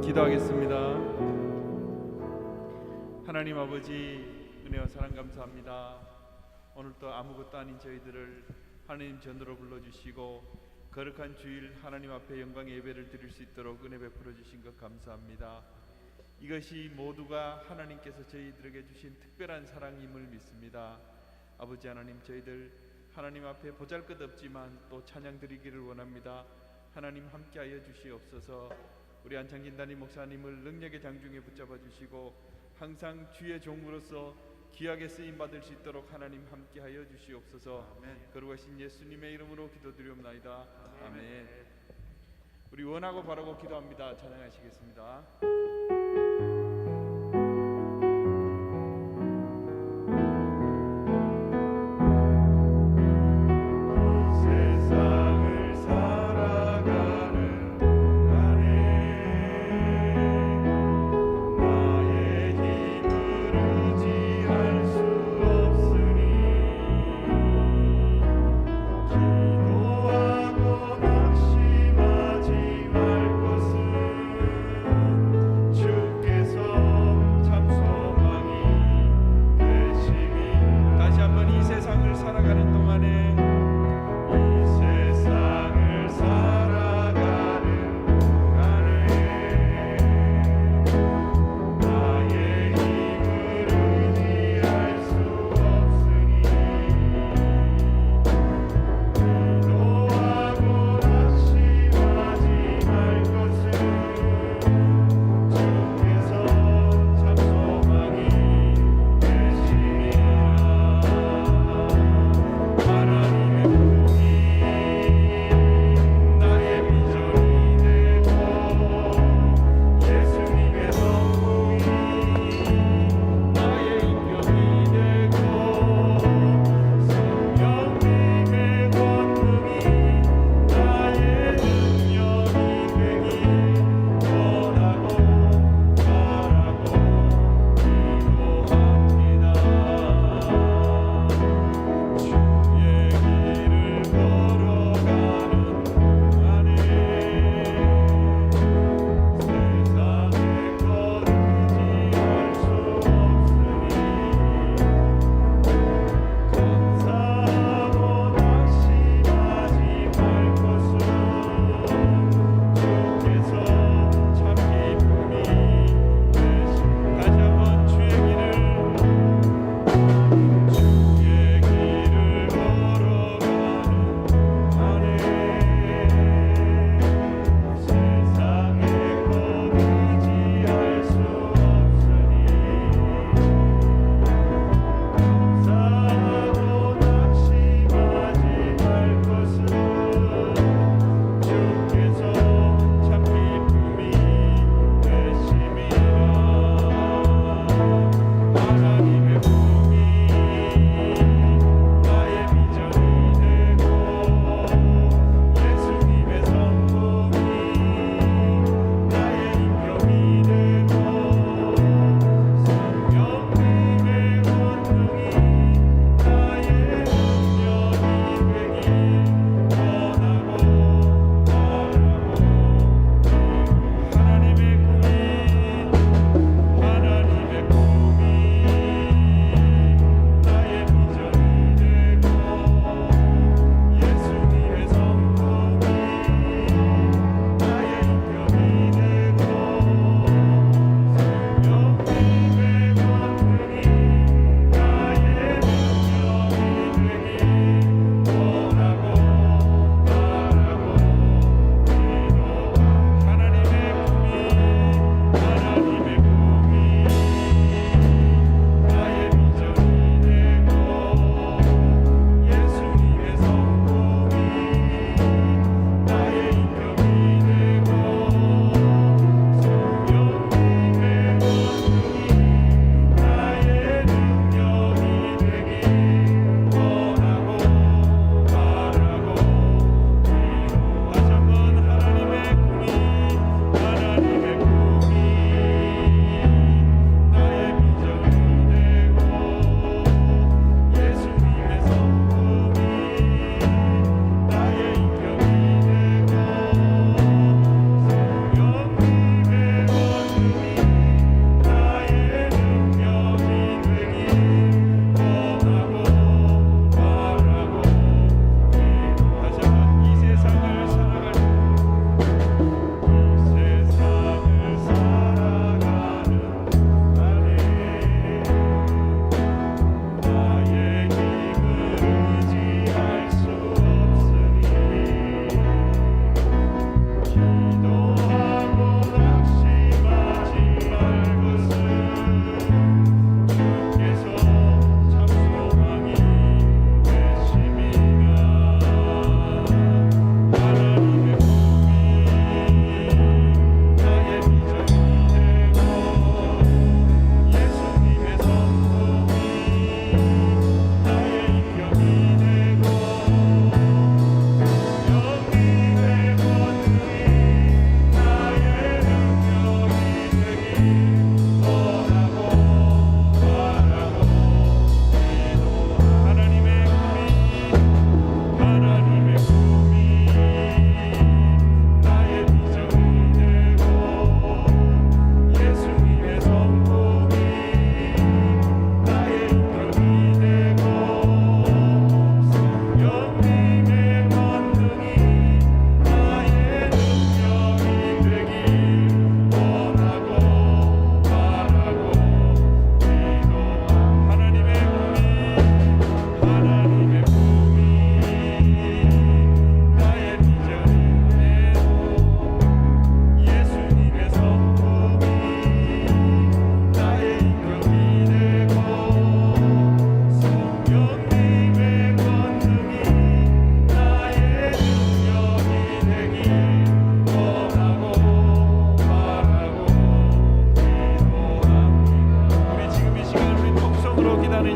기도하겠습니다. 하나님 아버지, 은혜와 사랑 감사합니다. 오늘도 아무것도 아닌 저희들을 하나님 전으로 불러주시고 거룩한 주일 하나님 앞에 영광의 예배를 드릴 수 있도록 은혜 베풀어 주신 것 감사합니다. 이것이 모두가 하나님께서 저희들에게 주신 특별한 사랑임을 믿습니다. 아버지 하나님, 저희들 하나님 앞에 보잘것없지만 또 찬양 드리기를 원합니다. 하나님 함께하여 주시옵소서. 우리 안창진 담임 목사님을 능력의 장중에 붙잡아 주시고 항상 주의 종으로서 귀하게 쓰임 받을 수 있도록 하나님 함께하여 주시옵소서. 아멘. 거룩하신 예수님의 이름으로 기도드리옵나이다. 아멘. 우리 원하고 바라고 기도합니다. 찬양하시겠습니다. 기도하고 낙심하지 말 것은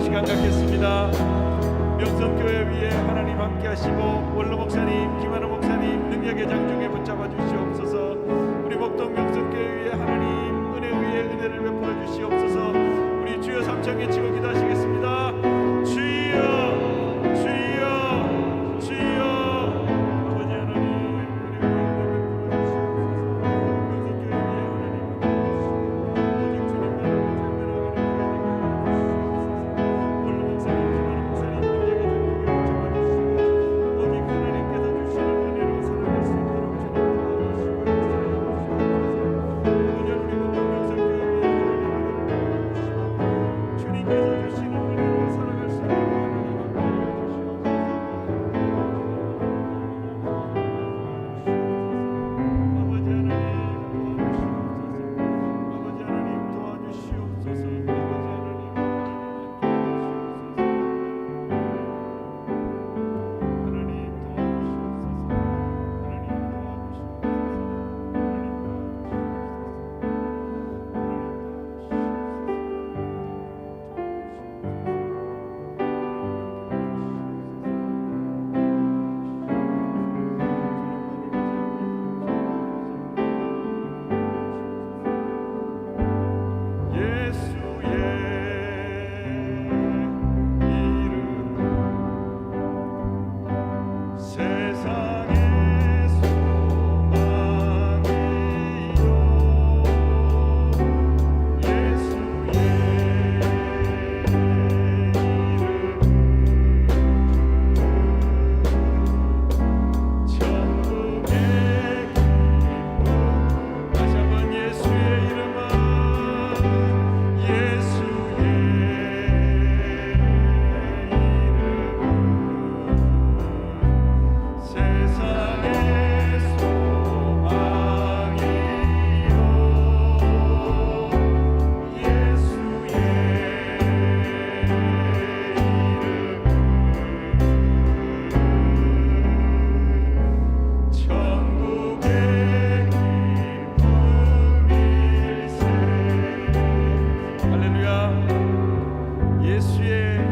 시간 갖겠습니다. 명성교회 위에 하나님 함께 하시고 원로 목사님, 김한호 목사님 능력의 장중에 붙잡아 주시옵소서. 우리 목동 명성교회 위에 하나님 은혜 위에 은혜를 베풀어 주시옵소서. 우리 주여 삼창 외치고 기도하시겠습니다. 주여 주여 주여. 아버지 하나님 은혜 위에 은혜 베풀어 주시옵소서. 명성교회 위에 하나님 오직 주님만을 전면하가는 원로 목사님, 김한호 목사님 능력의 장중에 붙잡아 주시고 오직 하나님께서 주시는 은혜로 살아갈 수 있도록 주님 주님께서 주시는 은혜로 살아갈 수 있도록 아버지 하나님 도와주시옵소서.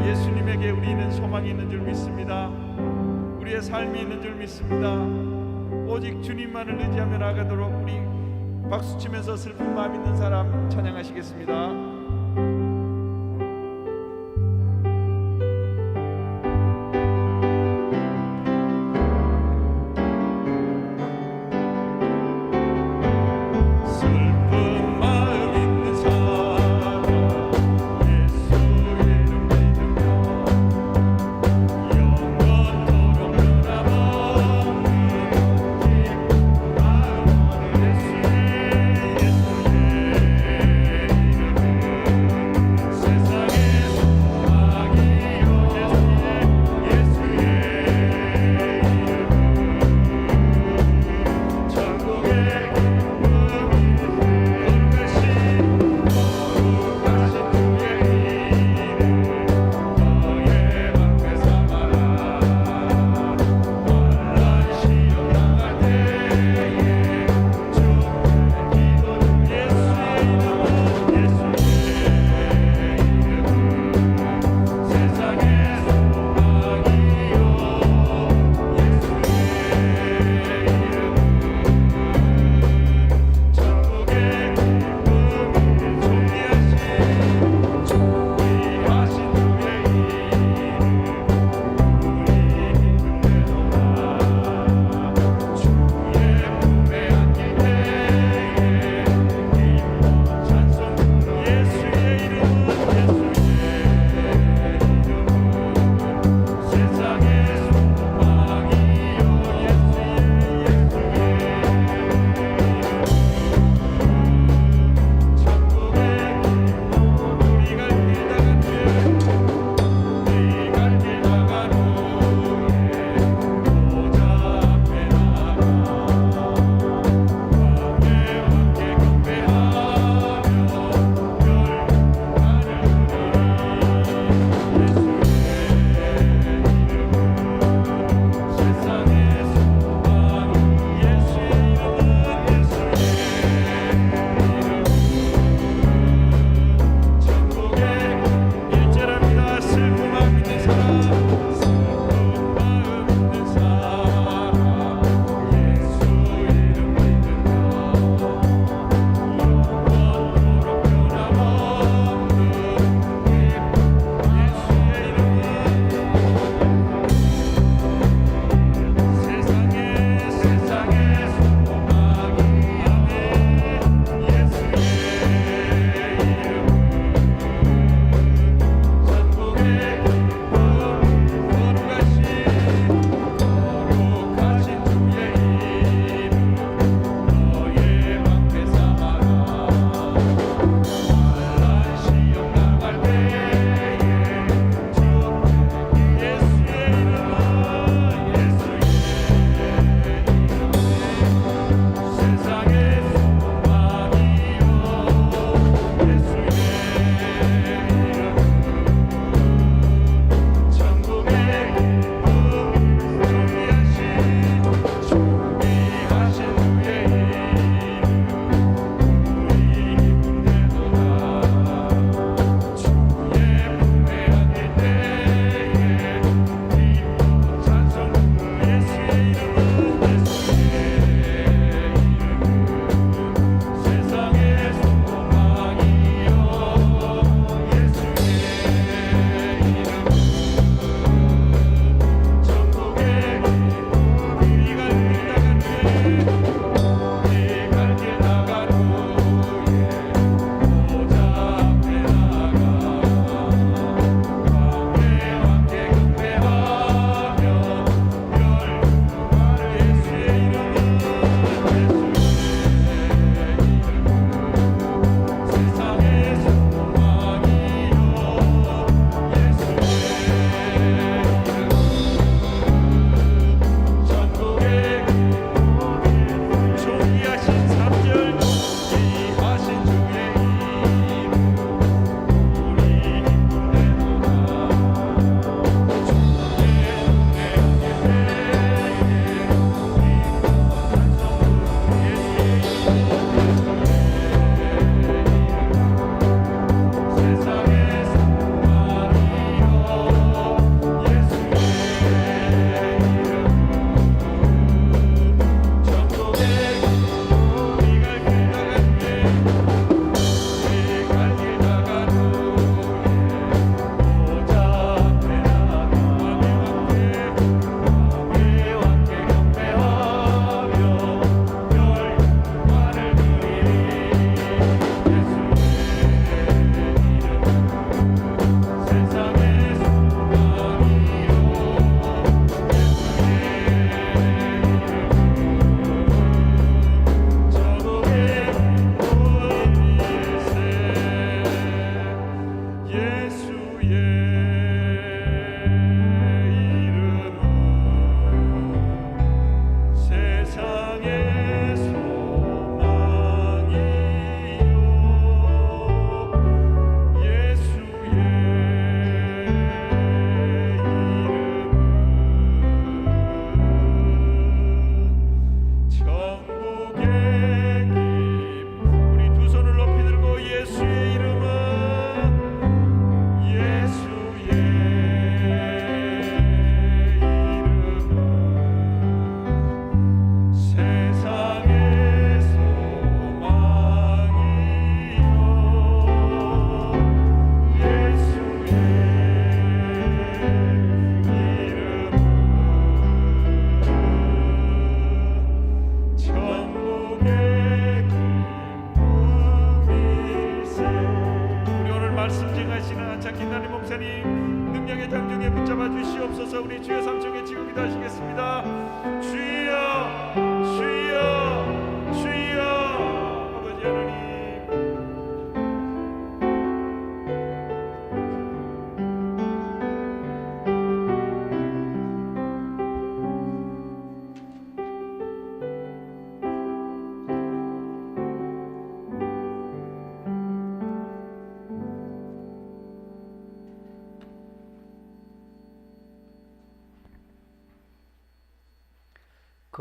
예수님에게 우리는 소망이 있는 줄 믿습니다. 우리의 삶이 있는 줄 믿습니다. 오직 주님만을 의지하며 나가도록 우리 박수치면서 슬픈 마음 있는 사람 찬양하시겠습니다.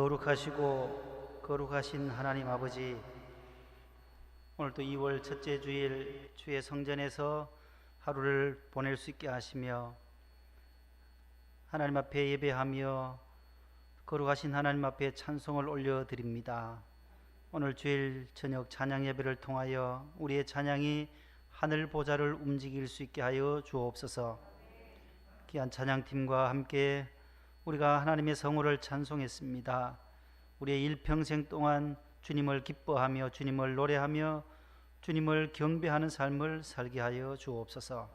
거룩하시고 거룩하신 하나님 아버지, 오늘도 2월 첫째 주일 주의 성전에서 하루를 보낼 수 있게 하시며 하나님 앞에 예배하며 거룩하신 하나님 앞에 찬송을 올려드립니다. 오늘 주일 저녁 찬양 예배를 통하여 우리의 찬양이 하늘 보좌를 움직일 수 있게 하여 주옵소서. 귀한 찬양팀과 함께 우리가 하나님의 성호를 찬송했습니다. 우리의 일평생 동안 주님을 기뻐하며 주님을 노래하며 주님을 경배하는 삶을 살게 하여 주옵소서.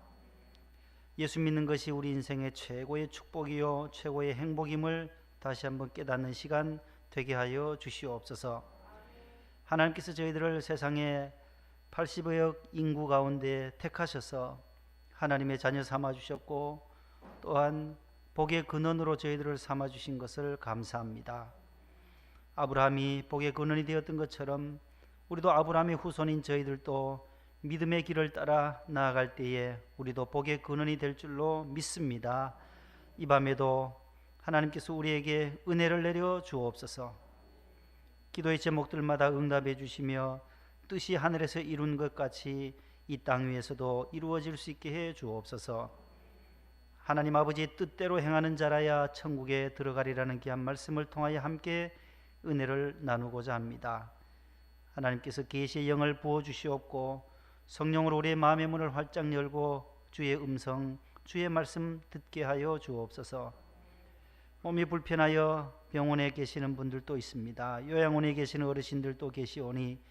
예수 믿는 것이 우리 인생의 최고의 축복이요 최고의 행복임을 다시 한번 깨닫는 시간 되게 하여 주시옵소서. 하나님께서 저희들을 세상에 80억 인구 가운데 택하셔서 하나님의 자녀 삼아 주셨고 또한 복의 근원으로 저희들을 삼아 주신 것을 감사합니다. 아브라함이 복의 근원이 되었던 것처럼 우리도 아브라함의 후손인 저희들도 믿음의 길을 따라 나아갈 때에 우리도 복의 근원이 될 줄로 믿습니다. 이 밤에도 하나님께서 우리에게 은혜를 내려 주옵소서. 기도의 제목들마다 응답해 주시며 뜻이 하늘에서 이룬 것 같이 이 땅 위에서도 이루어질 수 있게 해 주옵소서. 하나님 아버지의 뜻대로 행하는 자라야 천국에 들어가리라는 귀한 말씀을 통하여 함께 은혜를 나누고자 합니다. 하나님께서 계시의 영을 부어주시옵고 성령으로 우리의 마음의 문을 활짝 열고 주의 음성, 주의 말씀 듣게 하여 주옵소서. 몸이 불편하여 병원에 계시는 분들도 있습니다. 요양원에 계시는 어르신들도 계시오니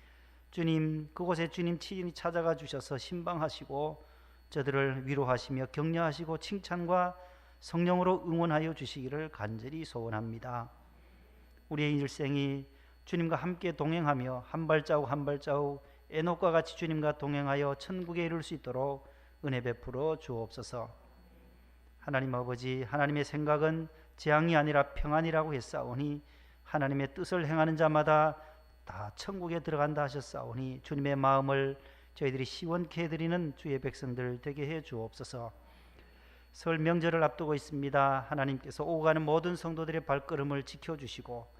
주님, 그곳에 주님 친히 찾아가 주셔서 신방하시고 저들을 위로하시며 격려하시고 칭찬과 성령으로 응원하여 주시기를 간절히 소원합니다. 우리의 일생이 주님과 함께 동행하며 한 발자국 한 발자국 에녹과 같이 주님과 동행하여 천국에 이룰 수 있도록 은혜 베풀어 주옵소서. 하나님 아버지, 하나님의 생각은 재앙이 아니라 평안이라고 했사오니 하나님의 뜻을 행하는 자마다 다 천국에 들어간다 하셨사오니 주님의 마음을 저희들이 시원케 해드리는 주의 백성들 되게 해 주옵소서. 설 명절을 앞두고 있습니다. 하나님께서 오고 가는 모든 성도들의 발걸음을 지켜주시고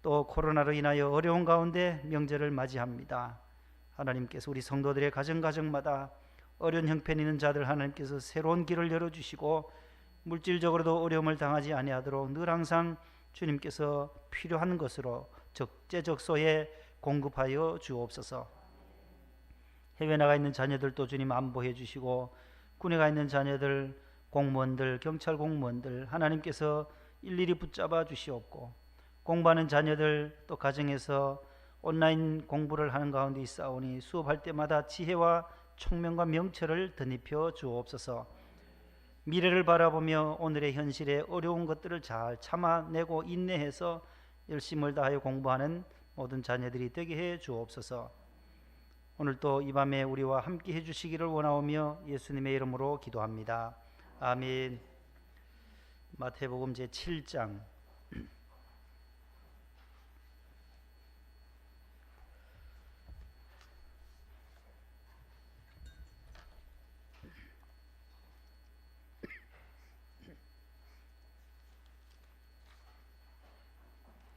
또 코로나로 인하여 어려운 가운데 명절을 맞이합니다. 하나님께서 우리 성도들의 가정마다 어려운 형편이 있는 자들 하나님께서 새로운 길을 열어주시고 물질적으로도 어려움을 당하지 아니하도록 늘 항상 주님께서 필요한 것으로 적재적소에 공급하여 주옵소서. 해외 나가 있는 자녀들도 주님 안보해 주시고 군에 가 있는 자녀들, 공무원들, 경찰 공무원들 하나님께서 일일이 붙잡아 주시옵고 공부하는 자녀들 또 가정에서 온라인 공부를 하는 가운데 있사오니 수업할 때마다 지혜와 총명과 명철을 덧입혀 주옵소서. 미래를 바라보며 오늘의 현실에 어려운 것들을 잘 참아내고 인내해서 열심을 다하여 공부하는 모든 자녀들이 되게 해 주옵소서. 오늘도 이 밤에 우리와 함께 해주시기를 원하오며 예수님의 이름으로 기도합니다. 아멘. 마태복음 제7장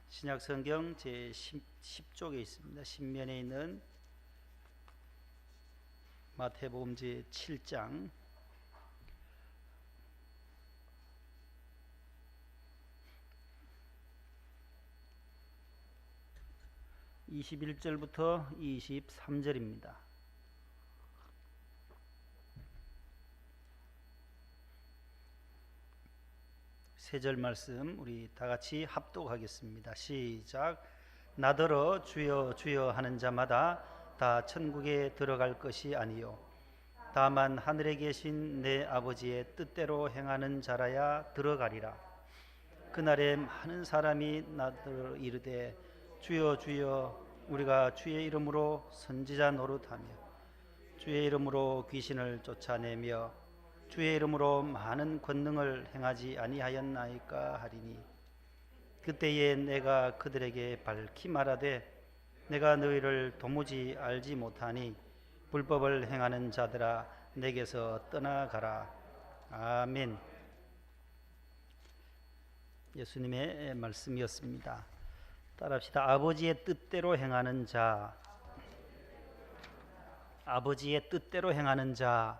신약성경 제10쪽에 있습니다. 신면에 있는 마태복음 제7장 21절부터 23절입니다. 세 절 말씀 우리 다 같이 합독하겠습니다. 시작. 나더러 주여 주여 하는 자마다 다 천국에 들어갈 것이 아니요 다만 하늘에 계신 내 아버지의 뜻대로 행하는 자라야 들어가리라. 그날에 많은 사람이 나더러 이르되 주여 주여 우리가 주의 이름으로 선지자 노릇하며 주의 이름으로 귀신을 쫓아내며 주의 이름으로 많은 권능을 행하지 아니하였나이까 하리니 그때에 내가 그들에게 밝히 말하되 내가 너희를 도무지 알지 못하니 불법을 행하는 자들아 내게서 떠나가라. 아멘. 예수님의 말씀이었습니다. 따라합시다. 아버지의 뜻대로 행하는 자, 아버지의 뜻대로 행하는 자.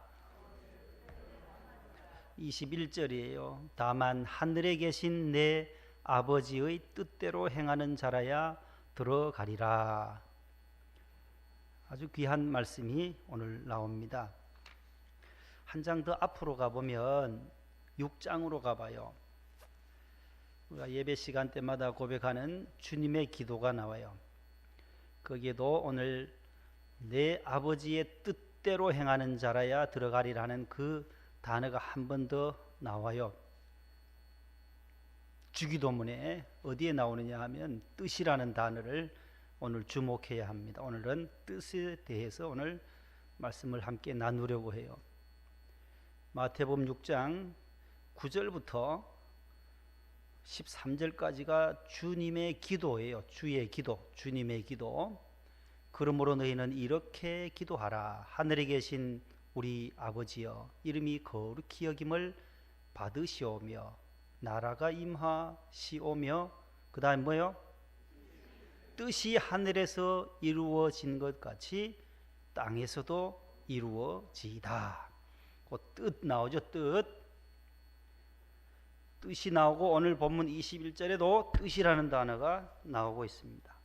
21절이에요. 다만 하늘에 계신 내 아버지의 뜻대로 행하는 자라야 들어가리라. 아주 귀한 말씀이 오늘 나옵니다. 한 장 더 앞으로 가보면 6장으로 가봐요. 우리가 예배 시간 때마다 고백하는 주님의 기도가 나와요. 거기에도 오늘 내 아버지의 뜻대로 행하는 자라야 들어가리라는 그 단어가 한 번 더 나와요. 주기도문에 어디에 나오느냐 하면 뜻이라는 단어를 오늘 주목해야 합니다. 오늘은 뜻에 대해서 오늘 말씀을 함께 나누려고 해요. 마태복음 6장 9절부터 13절까지가 주님의 기도예요. 주의 기도, 주님의 기도. 그러므로 너희는 이렇게 기도하라. 하늘에 계신 우리 아버지여, 이름이 거룩히 여김을 받으시오며 나라가 임하시오며 그 다음 뭐요? 뜻이 하늘에서 이루어진 것 같이 땅에서도 이루어지이다. 그 뜻 나오죠. 뜻이 나오고 오늘 본문 21절에도 뜻이라는 단어가 나오고 있습니다.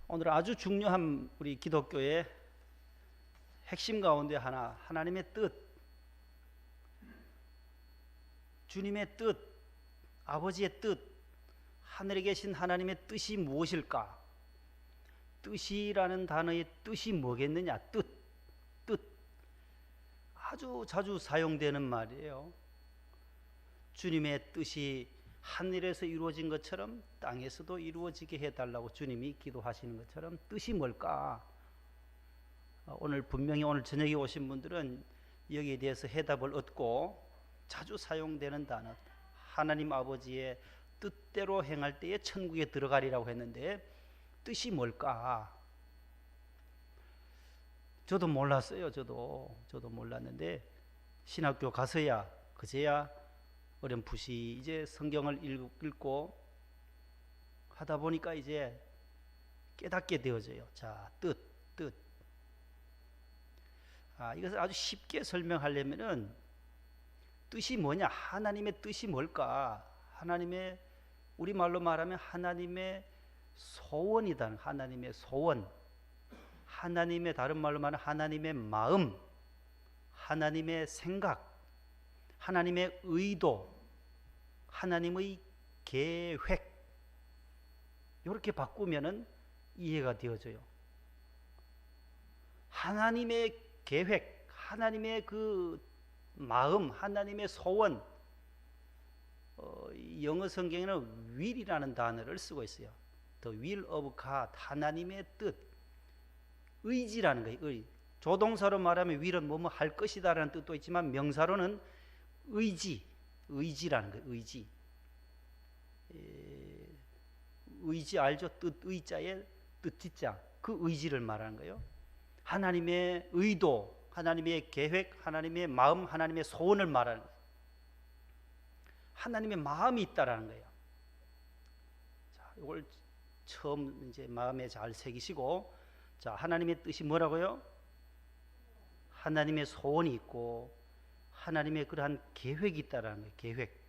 오늘 아주 중요한 우리 기독교의 핵심 가운데 하나, 하나님의 뜻, 주님의 뜻, 아버지의 뜻, 하늘에 계신 하나님의 뜻이 무엇일까? 뜻이라는 단어의 뜻이 뭐겠느냐? 뜻. 아주 자주 사용되는 말이에요. 주님의 뜻이 하늘에서 이루어진 것처럼 땅에서도 이루어지게 해달라고 주님이 기도하시는 것처럼 뜻이 뭘까? 오늘 분명히 오늘 저녁에 오신 분들은 여기에 대해서 해답을 얻고 자주 사용되는 단어, 하나님 아버지의 뜻대로 행할 때에 천국에 들어가리라고 했는데 뜻이 뭘까? 저도 몰랐어요. 저도 몰랐는데 신학교 가서야 그제야 어렴풋이 이제 성경을 읽고 하다 보니까 이제 깨닫게 되어져요. 자, 뜻. 이것을 아주 쉽게 설명하려면은 뜻이 뭐냐? 하나님의 뜻이 뭘까? 하나님의, 우리말로 말하면 하나님의 소원이다. 하나님의 소원. 하나님의, 다른 말로 말하면 하나님의 마음, 하나님의 생각, 하나님의 의도, 하나님의 계획. 이렇게 바꾸면은 이해가 되어져요. 하나님의 계획, 하나님의 그 마음, 하나님의 소원. 영어 성경에는 will이라는 단어를 쓰고 있어요. The will of God, 하나님의 뜻. 의지라는 거예요. 조동사로 말하면 will은 뭐뭐 할 것이다라는 뜻도 있지만 명사로는 의지라는 거예요. 의지 알죠? 뜻 의자에 뜻지자, 그 의지를 말하는 거예요. 하나님의 의도, 하나님의 계획, 하나님의 마음, 하나님의 소원을 말하는 거예요. 하나님의 마음이 있다라는 거예요. 자, 이걸 처음 이제 마음에 잘 새기시고, 자, 하나님의 뜻이 뭐라고요? 하나님의 소원이 있고 하나님의 그러한 계획이 있다라는 거예요. 계획.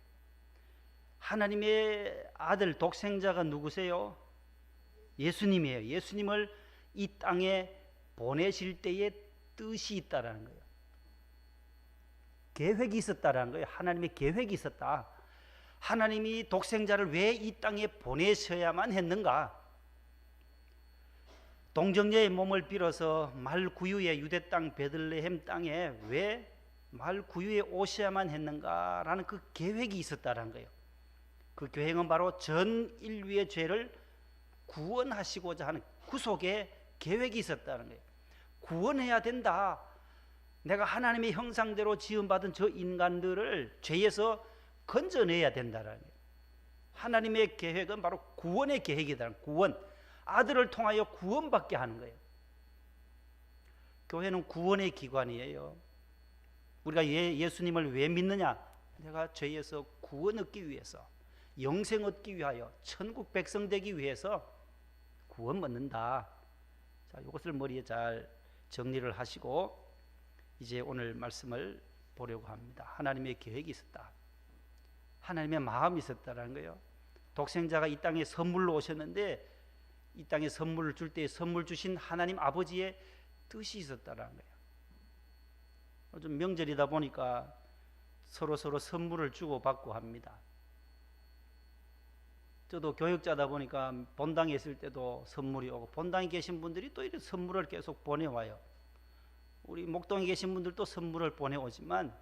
하나님의 아들 독생자가 누구세요? 예수님이에요. 예수님을 이 땅에 보내실 때의 뜻이 있다라는 거예요. 계획이 있었다라는 거예요. 하나님의 계획이 있었다. 하나님이 독생자를 왜 이 땅에 보내셔야만 했는가? 동정녀의 몸을 빌어서 말구유의 유대 땅 베들레헴 땅에 왜 말구유에 오셔야만 했는가라는 그 계획이 있었다라는 거예요. 그 계획은 바로 전 인류의 죄를 구원하시고자 하는 구속의 계획이 있었다는 거예요. 구원해야 된다. 내가 하나님의 형상대로 지음받은 저 인간들을 죄에서 건져내야 된다라는 거예요. 하나님의 계획은 바로 구원의 계획이다. 구원. 아들을 통하여 구원받게 하는 거예요. 교회는 구원의 기관이에요. 우리가 예수님을 왜 믿느냐? 내가 죄에서 구원 얻기 위해서, 영생 얻기 위하여, 천국 백성 되기 위해서 구원 얻는다. 자, 이것을 머리에 잘 정리를 하시고 이제 오늘 말씀을 보려고 합니다. 하나님의 계획이 있었다. 하나님의 마음이 있었다라는 거예요. 독생자가 이 땅에 선물로 오셨는데 이 땅에 선물을 줄 때 선물 주신 하나님 아버지의 뜻이 있었다라는 거예요. 요즘 명절이다 보니까 서로 선물을 주고받고 합니다. 저도 교육자다 보니까 본당에 있을 때도 선물이 오고, 본당에 계신 분들이 또 이렇게 선물을 계속 보내와요. 우리 목동에 계신 분들도 선물을 보내오지만,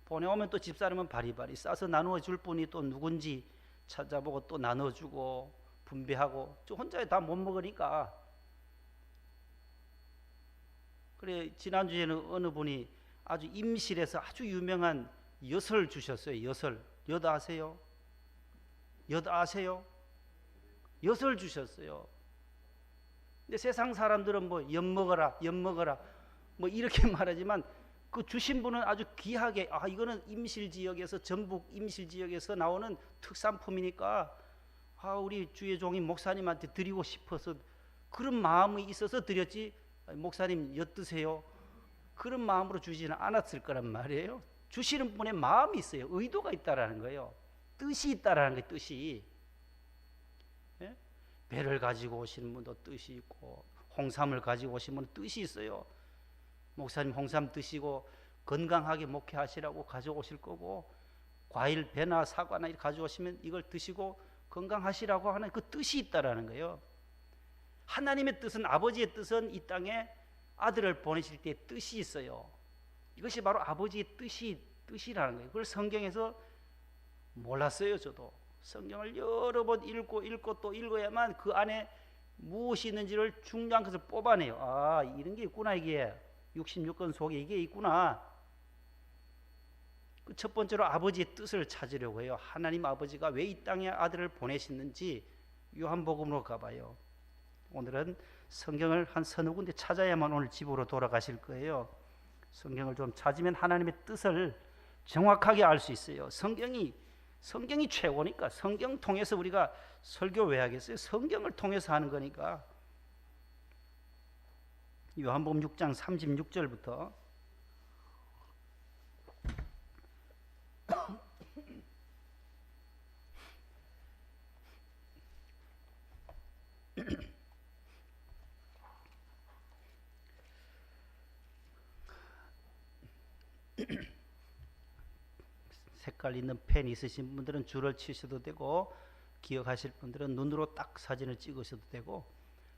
보내오면 또 집사람은 바리바리 싸서 나누어 줄 분이 또 누군지 찾아보고 또 나눠주고 분배하고, 저 혼자 다 못 먹으니까. 그래, 지난주에는 어느 분이 아주 임실에서 아주 유명한 엿을 주셨어요. 엿 아세요? 엿 아세요? 엿을 주셨어요. 근데 세상 사람들은 뭐 엿 먹어라 뭐 이렇게 말하지만, 그 주신 분은 아주 귀하게, 이거는 임실 지역에서, 전북 임실 지역에서 나오는 특산품이니까 우리 주의 종이 목사님한테 드리고 싶어서, 그런 마음이 있어서 드렸지, 목사님 엿 드세요, 그런 마음으로 주지는 않았을 거란 말이에요. 주시는 분의 마음이 있어요. 의도가 있다라는 거예요. 뜻이 있다라는 거예요. 뜻이. 예? 배를 가지고 오시는 분도 뜻이 있고, 홍삼을 가지고 오시는 분은 뜻이 있어요. 목사님 홍삼 드시고 건강하게 목회하시라고 가져오실 거고, 과일 배나 사과나 이렇게 가져오시면 이걸 드시고 건강하시라고 하는 그 뜻이 있다라는 거예요. 하나님의 뜻은, 아버지의 뜻은 이 땅에 아들을 보내실 때 뜻이 있어요. 이것이 바로 아버지의 뜻이라는 거예요. 그걸 성경에서 몰랐어요. 저도 성경을 여러 번 읽고 또 읽어야만 그 안에 무엇이 있는지를 중요한 것을 뽑아내요. 이런 게 있구나. 이게 66권 속에 이게 있구나. 그 첫 번째로 아버지의 뜻을 찾으려고 해요. 하나님 아버지가 왜 이 땅에 아들을 보내셨는지 요한복음으로 가봐요. 오늘은 성경을 한 서너 군데 찾아야만 오늘 집으로 돌아가실 거예요. 성경을 좀 찾으면 하나님의 뜻을 정확하게 알 수 있어요. 성경이 최고니까. 성경 통해서 우리가 설교 왜 하겠어요? 성경을 통해서 하는 거니까. 요한복음 6장 36절부터 색깔 있는 펜 있으신 분들은 줄을 치셔도 되고, 기억하실 분들은 눈으로 딱 사진을 찍으셔도 되고.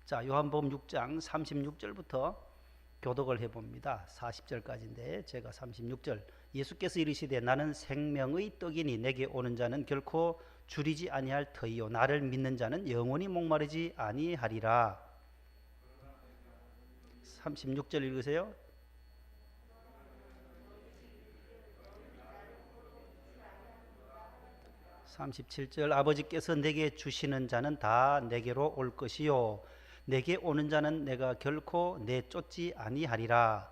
자, 요한복음 6장 36절부터 교독을 해봅니다. 40절까지인데 제가 36절. 예수께서 이르시되 나는 생명의 떡이니 내게 오는 자는 결코 줄이지 아니할 터이요 나를 믿는 자는 영원히 목마르지 아니하리라. 36절 읽으세요. (37절) 아버지께서 내게 주시는 자는 다 내게로 올 것이요 내게 오는 자는 내가 결코 내쫓지 아니하리라.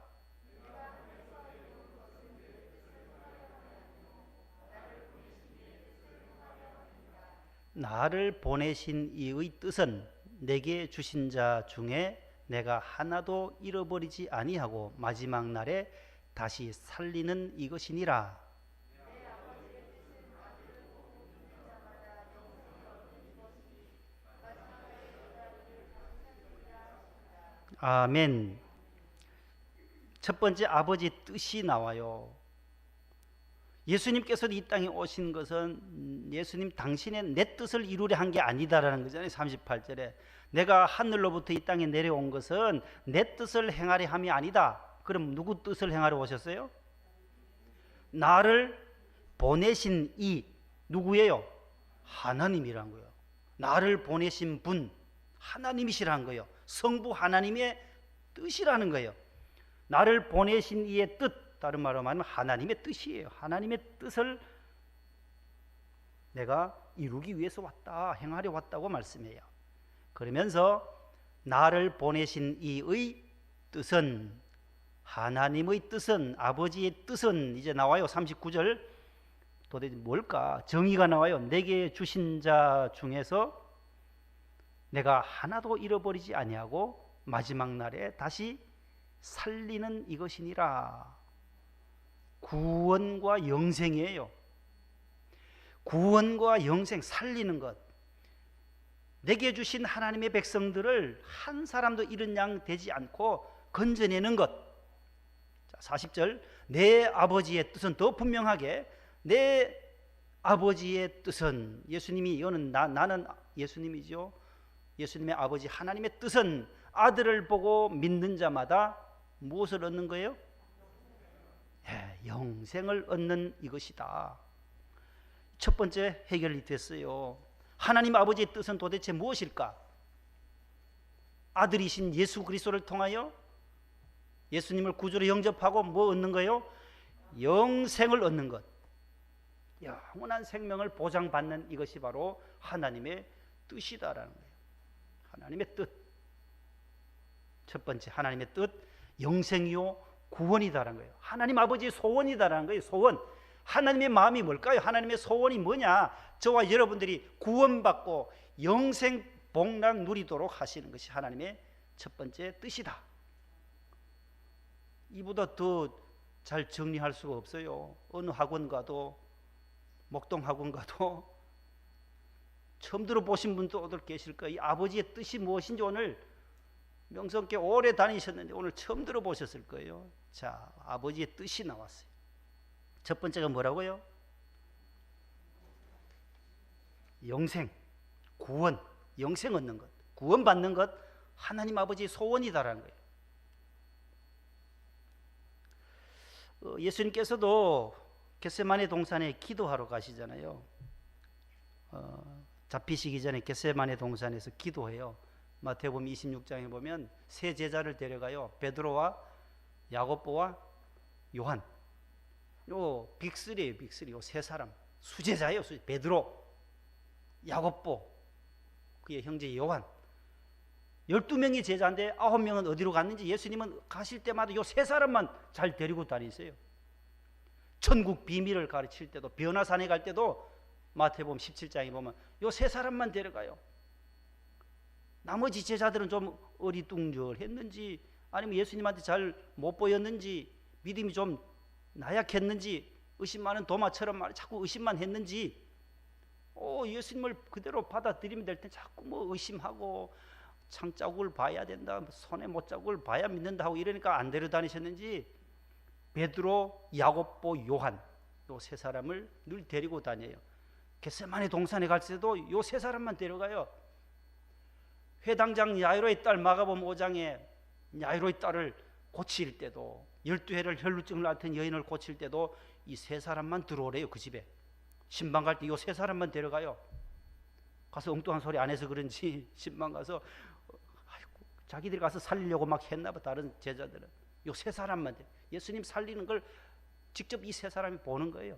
나를 보내신 이의 뜻은 내게 주신 자 중에 내가 하나도 잃어버리지 아니하고 마지막 날에 다시 살리는 이것이니라. 아멘. 첫 번째 아버지 뜻이 나와요. 예수님께서 이 땅에 오신 것은 예수님 당신의 내 뜻을 이루려 한 게 아니다라는 거잖아요. 38절에 내가 하늘로부터 이 땅에 내려온 것은 내 뜻을 행하려 함이 아니다. 그럼 누구 뜻을 행하러 오셨어요? 나를 보내신 이 누구예요? 하나님이란 거예요. 나를 보내신 분 하나님이시라는 거예요. 성부 하나님의 뜻이라는 거예요. 나를 보내신 이의 뜻, 다른 말로 말하면 하나님의 뜻이에요. 하나님의 뜻을 내가 이루기 위해서 왔다, 행하려 왔다고 말씀해요. 그러면서 나를 보내신 이의 뜻은, 하나님의 뜻은, 아버지의 뜻은 이제 나와요. 39절 도대체 뭘까? 정의가 나와요. 내게 주신 자 중에서 내가 하나도 잃어버리지 아니하고 마지막 날에 다시 살리는 이것이니라. 구원과 영생이에요. 구원과 영생, 살리는 것. 내게 주신 하나님의 백성들을 한 사람도 잃은 양 되지 않고 건져내는 것. 자, 40절 내 아버지의 뜻은 더 분명하게 내 아버지의 뜻은, 예수님이 이거는 나는 예수님이죠. 예수님의 아버지 하나님의 뜻은 아들을 보고 믿는 자마다 무엇을 얻는 거예요? 영생을 얻는 이것이다. 첫 번째 해결이 됐어요. 하나님 아버지의 뜻은 도대체 무엇일까? 아들이신 예수 그리스도를 통하여 예수님을 구주로 영접하고 뭐 얻는 거예요? 영생을 얻는 것. 영원한 생명을 보장받는 이것이 바로 하나님의 뜻이다라는 거예요. 하나님의 뜻. 첫 번째 하나님의 뜻, 영생이요 구원이다라는 거예요. 하나님 아버지의 소원이다라는 거예요. 소원. 하나님의 마음이 뭘까요? 하나님의 소원이 뭐냐? 저와 여러분들이 구원받고 영생 복락 누리도록 하시는 것이 하나님의 첫 번째 뜻이다. 이보다 더 잘 정리할 수가 없어요. 어느 학원 가도, 목동 학원 가도 처음 들어보신 분도 계실 거예요. 이 아버지의 뜻이 무엇인지 오늘 명성교회 오래 다니셨는데 오늘 처음 들어보셨을 거예요. 자, 아버지의 뜻이 나왔어요. 첫 번째가 뭐라고요? 영생, 구원, 영생 얻는 것, 구원 받는 것, 하나님 아버지의 소원이다라는 거예요. 예수님께서도 겟세마네 동산에 기도하러 가시잖아요. 잡히시기 전에 겟세마네 동산에서 기도해요. 마태복음 26장에 보면 세 제자를 데려가요. 베드로와 야고보와 요한. 요 빅3예요. 빅3. 요 세 사람 수제자예요. 베드로, 야고보, 그의 형제 요한. 12명이 제자인데 9명은 어디로 갔는지 예수님은 가실 때마다 요 세 사람만 잘 데리고 다니세요. 천국 비밀을 가르칠 때도, 변화산에 갈 때도 마태복음 17장에 보면 요 세 사람만 데려가요. 나머지 제자들은 좀 어리둥절했는지, 아니면 예수님한테 잘 못 보였는지, 믿음이 좀 나약했는지, 의심 많은 도마처럼 자꾸 의심만 했는지, 예수님을 그대로 받아들이면 될 때 자꾸 뭐 의심하고 창자국을 봐야 된다, 손에 못자국을 봐야 믿는다 하고 이러니까 안 데려다니셨는지 베드로, 야고보, 요한 요 세 사람을 늘 데리고 다녀요. 겟세마네 동산에 갈 때도 요 세 사람만 데려가요. 회당장 야이로의 딸 마가복음 5장에 야이로의 딸을 고칠 때도, 12회를 혈루증을 앓던 여인을 고칠 때도 이 세 사람만 들어오래요. 그 집에 신방 갈 때 이 세 사람만 데려가요. 가서 엉뚱한 소리 안 해서 그런지 신방 가서 자기들이 가서 살리려고 막 했나 봐. 다른 제자들은 이 세 사람만 예수님 살리는 걸 직접 이 세 사람이 보는 거예요.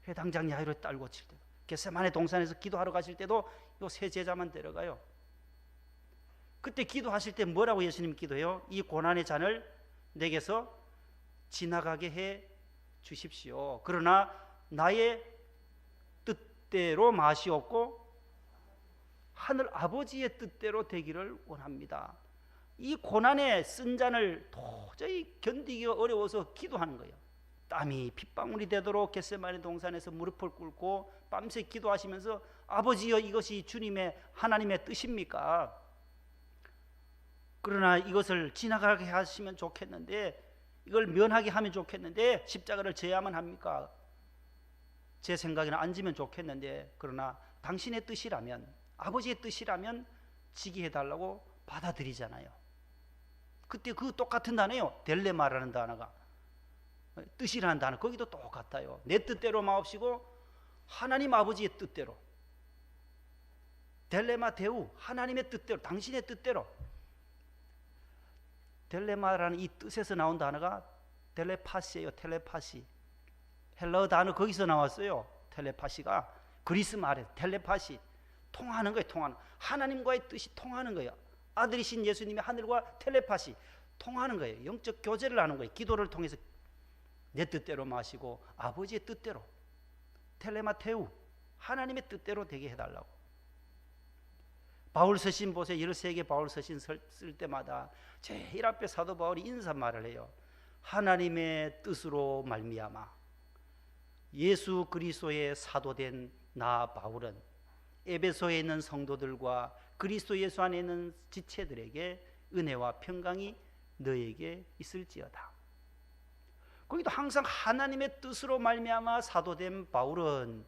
회당장 야이로의 딸 고칠 때도, 겟세마네 동산에서 기도하러 가실 때도 이 세 제자만 데려가요. 그때 기도하실 때 뭐라고 예수님 기도해요? 이 고난의 잔을 내게서 지나가게 해 주십시오. 그러나 나의 뜻대로 마시옵고 하늘 아버지의 뜻대로 되기를 원합니다. 이 고난의 쓴 잔을 도저히 견디기가 어려워서 기도하는 거예요. 땀이 핏방울이 되도록 겟세마네 동산에서 무릎을 꿇고 밤새 기도하시면서 아버지여, 이것이 주님의 하나님의 뜻입니까? 그러나 이것을 지나가게 하시면 좋겠는데, 이걸 면하게 하면 좋겠는데 십자가를 져야만 합니까? 제 생각에는 안 지면 좋겠는데, 그러나 당신의 뜻이라면, 아버지의 뜻이라면 지게 해달라고 받아들이잖아요. 그때 그 똑같은 단어예요. 델레마라는 단어가, 뜻이라는 단어, 거기도 똑같아요. 내 뜻대로 마옵시고 하나님 아버지의 뜻대로, 델레마 데우, 하나님의 뜻대로, 당신의 뜻대로. 델레마라는 이 뜻에서 나온 단어가 텔레파시예요. 텔레파시. 헬라어 단어 거기서 나왔어요. 텔레파시가 그리스 말에 텔레파시, 통하는 거예요. 통하는, 하나님과의 뜻이 통하는 거예요. 아들이신 예수님이 하늘과 텔레파시 통하는 거예요. 영적 교제를 하는 거예요. 기도를 통해서 내 뜻대로 마시고 아버지의 뜻대로, 텔레마테우, 하나님의 뜻대로 되게 해달라고. 바울 서신 보세요. 13개 바울 서신 쓸 때마다 제일 앞에 사도 바울이 인사말을 해요. 하나님의 뜻으로 말미암아 예수 그리스도의 사도된 나 바울은 에베소에 있는 성도들과 그리스도 예수 안에 있는 지체들에게 은혜와 평강이 너에게 있을지어다. 거기도 항상 하나님의 뜻으로 말미암아 사도된 바울은,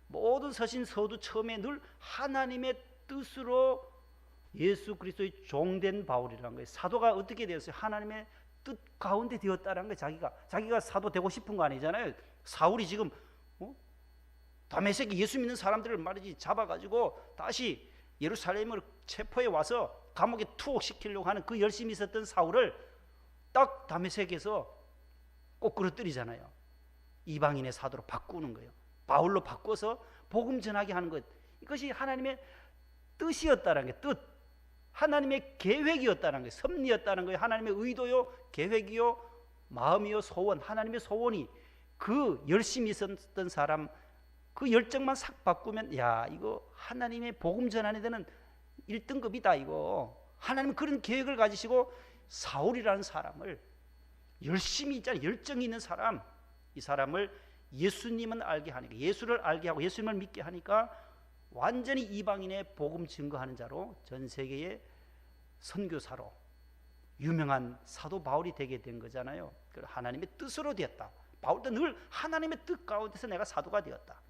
모든 서신 서두 처음에 늘 하나님의 뜻으로 예수 그리스도의 종된 바울이라는 거예요. 사도가 어떻게 되었어요? 하나님의 뜻 가운데 되었다는 거예요. 자기가 사도 되고 싶은 거 아니잖아요. 사울이 지금 다메섹에 예수 믿는 사람들을 말이지 잡아가지고 다시 예루살렘으로 체포해 와서 감옥에 투옥시키려고 하는 그 열심히 있었던 사울을 딱 다메섹에서 꼬꾸러뜨리잖아요. 이방인의 사도로 바꾸는 거예요. 바울로 바꿔서 복음 전하게 하는 것, 이것이 하나님의 뜻이었다는 게, 뜻, 하나님의 계획이었다는 거예요. 섭리였다는 거예요. 하나님의 의도요, 계획이요, 마음이요, 소원, 하나님의 소원이, 그 열심히 있었던 사람 그 열정만 싹 바꾸면, 야, 이거 하나님의 복음 전하는 데는 1등급이다. 이거 하나님은 그런 계획을 가지시고 사울이라는 사람을, 열심히 있잖아요, 열정이 있는 사람, 이 사람을 예수님은 알게 하니까, 예수를 알게 하고 예수님을 믿게 하니까 완전히 이방인의 복음 증거하는 자로, 전 세계의 선교사로 유명한 사도 바울이 되게 된 거잖아요. 하나님의 뜻으로 되었다. 바울도 늘 하나님의 뜻 가운데서 내가 사도가 되었다.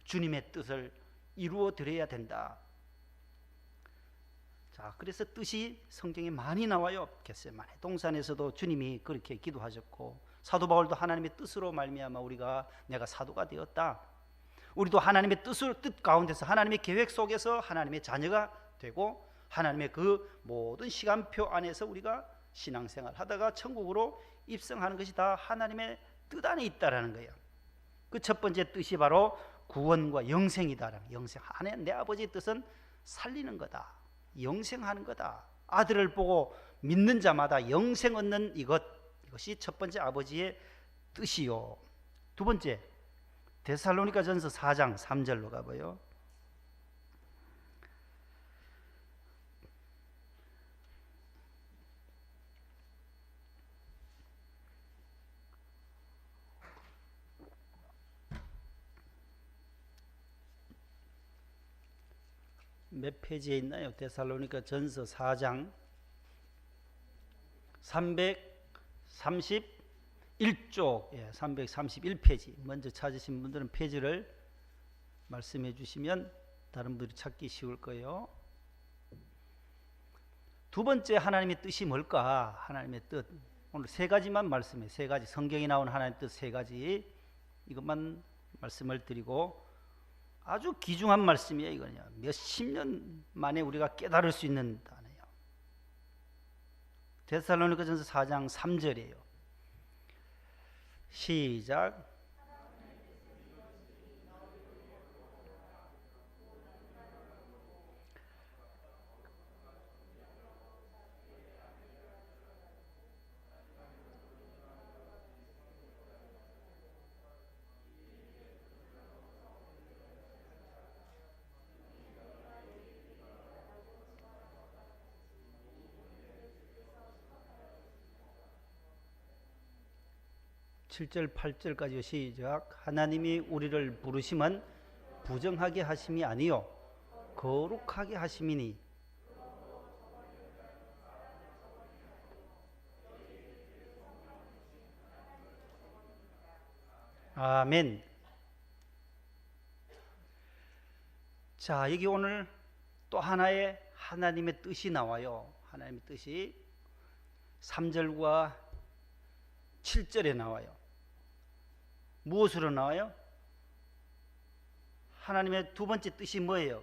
주님의 뜻을 이루어 드려야 된다. 자, 그래서 뜻이 성경에 많이 나와요. 겟세마네 동산에서도 주님이 그렇게 기도하셨고, 사도 바울도 하나님의 뜻으로 말미암아 우리가, 내가 사도가 되었다. 우리도 하나님의 뜻 가운데서, 하나님의 계획 속에서 하나님의 자녀가 되고, 하나님의 그 모든 시간표 안에서 우리가 신앙생활 하다가 천국으로 입성하는 것이 다 하나님의 뜻 안에 있다라는 거예요. 그 첫 번째 뜻이 바로 구원과 영생이다라는 거예요. 영생. 내 아버지의 뜻은 살리는 거다. 영생하는 거다. 아들을 보고 믿는 자마다 영생 얻는 이것이 첫 번째 아버지의 뜻이요. 두 번째, 데살로니가전서 4장 3절로 가봐요. 몇 페이지에 있나요? 데살로니가전서 4장 331쪽, 331페이지. 먼저 찾으신 분들은 페이지를 말씀해 주시면 다른 분들이 찾기 쉬울 거예요. 두 번째 하나님의 뜻이 뭘까? 하나님의 뜻. 오늘 세 가지만 말씀해. 세 가지. 성경에 나온 하나님의 뜻 세 가지. 이것만 말씀을 드리고, 아주 귀중한 말씀이에요. 이거는요. 몇십 년 만에 우리가 깨달을 수 있는 단어예요. 데살로니가전서 4장 3절이에요. 시작. 칠 절 8절까지 시작. 하나님이 우리를 부르심은 부정하게 하심이 아니요 거룩하게 하심이니. 아멘. 자, 여기 오늘 또 하나의 하나님의 뜻이 나와요. 하나님의 뜻이 3절과 7절에 나와요. 무엇으로 나와요? 하나님의 두 번째 뜻이 뭐예요?